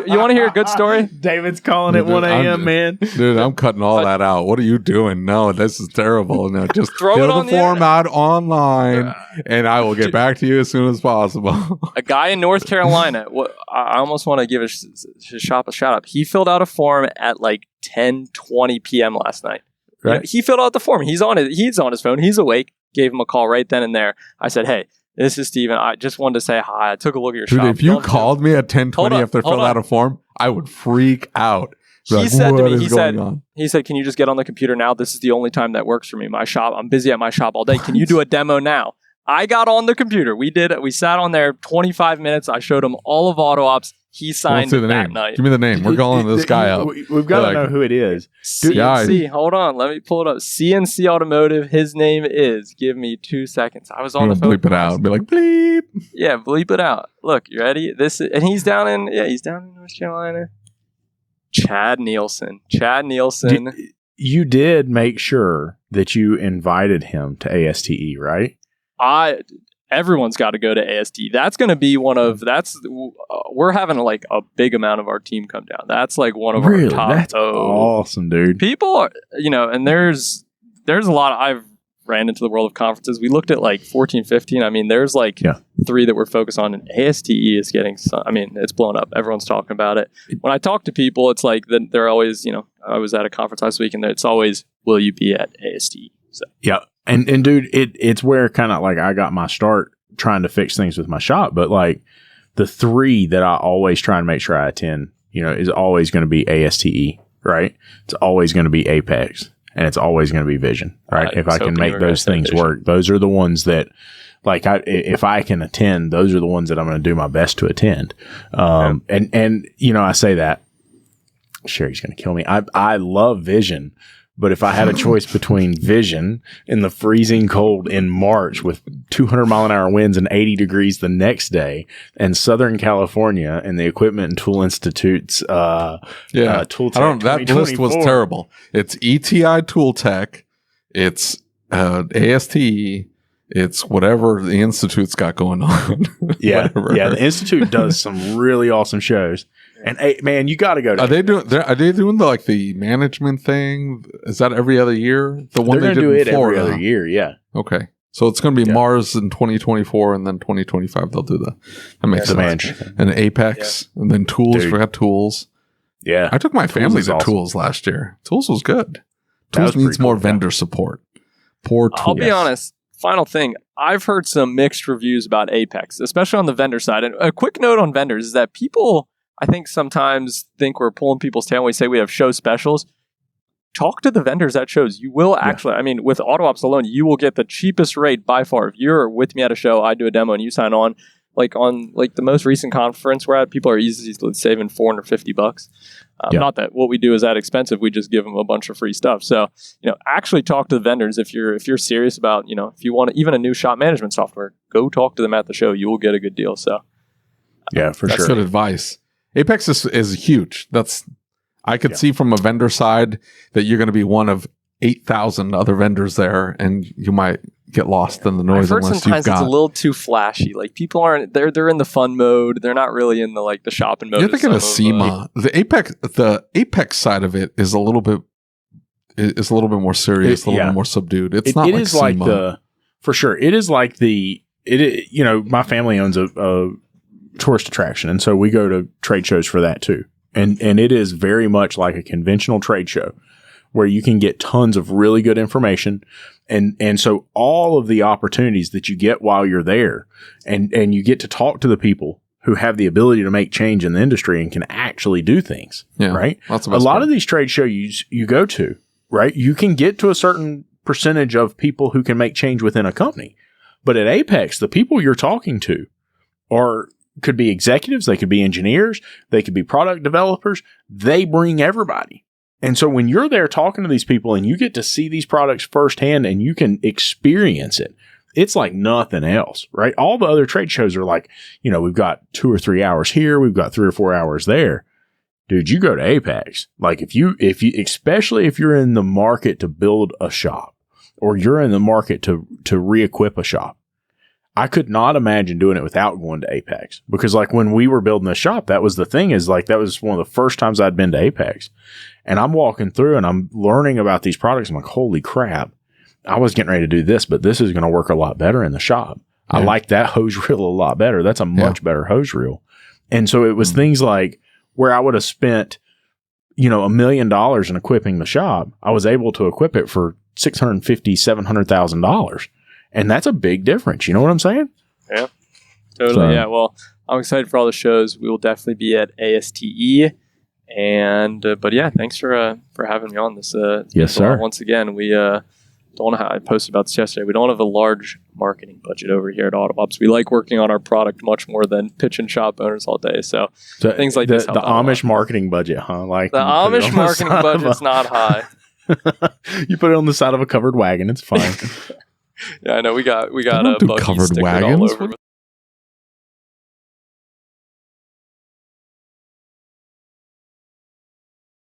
You want to hear a good story?
David's calling at 1 a.m., man.
Dude, I'm cutting all that out. What are you doing? No, this is terrible. No, just fill the form out online, and I will get back to you as soon as possible.
A guy in North Carolina, I almost want to give his shop a shout out. He filled out a form at like 10:20 p.m. last night. Right? He filled out the form. He's on his phone. He's awake. Gave him a call right then and there. I said, hey, this is Steven. I just wanted to say hi. I took a look at your shop.
If you called me at 10:20 after I filled out a form, I would freak out.
He said to me, he said, can you just get on the computer now? This is the only time that works for me. My shop, I'm busy at my shop all day. Can you do a demo now? I got on the computer. We did it. We sat on there 25 minutes. I showed him all of AutoOps. He signed that night.
Give me the name. We're calling this guy up.
We've got to know who it is.
CNC. Hold on. Let me pull it up. CNC Automotive. His name is. Give me 2 seconds. I was on the phone.
Bleep it out. Be like, bleep.
Yeah, bleep it out. Look, you ready? And he's down in North Carolina. Chad Nielsen.
You did make sure that you invited him to ASTE, right?
Everyone's got to go to AST. That's going to be we're having like a big amount of our team come down. That's like one of our top.
That's awesome, dude.
People are, and there's a lot. I've ran into the world of conferences. We looked at like 14, 15. I mean, there's like 3 that we're focused on, and ASTE is getting it's blown up. Everyone's talking about it. When I talk to people, it's like they're always, I was at a conference last week, and it's always, will you be at ASTE? So.
Yeah. And dude, it's where kind of like I got my start trying to fix things with my shop. But like the 3 that I always try and make sure I attend, is always going to be ASTE, right? It's always going to be Apex, and it's always going to be Vision, right? If I can make those things work, those are the ones that, like, if I can attend, those are the ones that I'm going to do my best to attend. And I say that Sherry's going to kill me. I love Vision. But if I had a choice between Vision in the freezing cold in March with 200 mile an hour winds and 80 degrees the next day, and Southern California and the Equipment and Tool Institute's Tool Tech,
that list was terrible. It's ETI Tool Tech, it's ASTE, it's whatever the Institute's got going on.
Yeah, the Institute does some really awesome shows. And man, you got to go. Are they doing
the management thing? Is that every other year? The one they did in Florida
every other year. Yeah.
Okay, so it's going to be Mars in 2024, and then 2025 they'll do that makes sense. And Apex, and then Tools. Forgot Tools.
Yeah,
I took my family to Tools last year. Tools was good. Tools needs more vendor support. Poor Tools.
I'll be honest. Final thing, I've heard some mixed reviews about Apex, especially on the vendor side. And a quick note on vendors is that people, I think, sometimes think we're pulling people's tail when we say we have show specials. Talk to the vendors at shows. You will actually, with AutoOps alone, you will get the cheapest rate by far. If you're with me at a show, I do a demo, and you sign on, like on like the most recent conference we're at, people are easily saving $450. Not that what we do is that expensive. We just give them a bunch of free stuff. So, actually talk to the vendors if you're serious about, if you want even a new shop management software, go talk to them at the show. You will get a good deal. So,
yeah, for
that's
sure.
good advice. Apex is huge. I could see from a vendor side that you're going to be one of 8,000 other vendors there, and you might get lost in the noise
I've heard
unless
sometimes
you've got.
It's a little too flashy. Like people aren't they're in the fun mode. They're not really in the shopping mode.
You're thinking of SEMA. The Apex side of it is a little bit more serious, a little bit more subdued. It's not. It is
SEMA. For sure. It is like my family owns a tourist attraction, and so we go to trade shows for that too. And it is very much like a conventional trade show where you can get tons of really good information. And so all of the opportunities that you get while you're there and you get to talk to the people who have the ability to make change in the industry and can actually do things, right?
That's
a lot of these trade shows you go to, right? You can get to a certain percentage of people who can make change within a company. But at Apex, the people you're talking to could be executives, they could be engineers, they could be product developers. They bring everybody. And so when you're there talking to these people and you get to see these products firsthand and you can experience it, it's like nothing else, right? All the other trade shows are like, we've got 2 or 3 hours here, we've got 3 or 4 hours there. Dude, you go to Apex. Like if you, especially if you're in the market to build a shop or you're in the market to re-equip a shop, I could not imagine doing it without going to Apex, because like when we were building the shop, that was the thing, is like, that was one of the first times I'd been to Apex, and I'm walking through and I'm learning about these products. I'm like, holy crap, I was getting ready to do this, but this is going to work a lot better in the shop. Yeah. I like that hose reel a lot better. That's a much better hose reel. And so it was things like where I would have spent, $1 million in equipping the shop, I was able to equip it for $650,000, $700,000. And that's a big difference. You know what I'm saying?
Yeah, totally. Yeah. Well, I'm excited for all the shows. We will definitely be at ASTE. And, but yeah, thanks for having me on this.
Yes, sir.
Once again, we don't have, I posted about this yesterday. We don't have a large marketing budget over here at AutoOps. We like working on our product much more than pitching shop owners all day. So things like this.
The Amish marketing budget, huh? Like
the Amish marketing budget's not high.
You put it on the side of a covered wagon. It's fine.
Yeah, I know. We got
a buggy
covered
wagons
all over.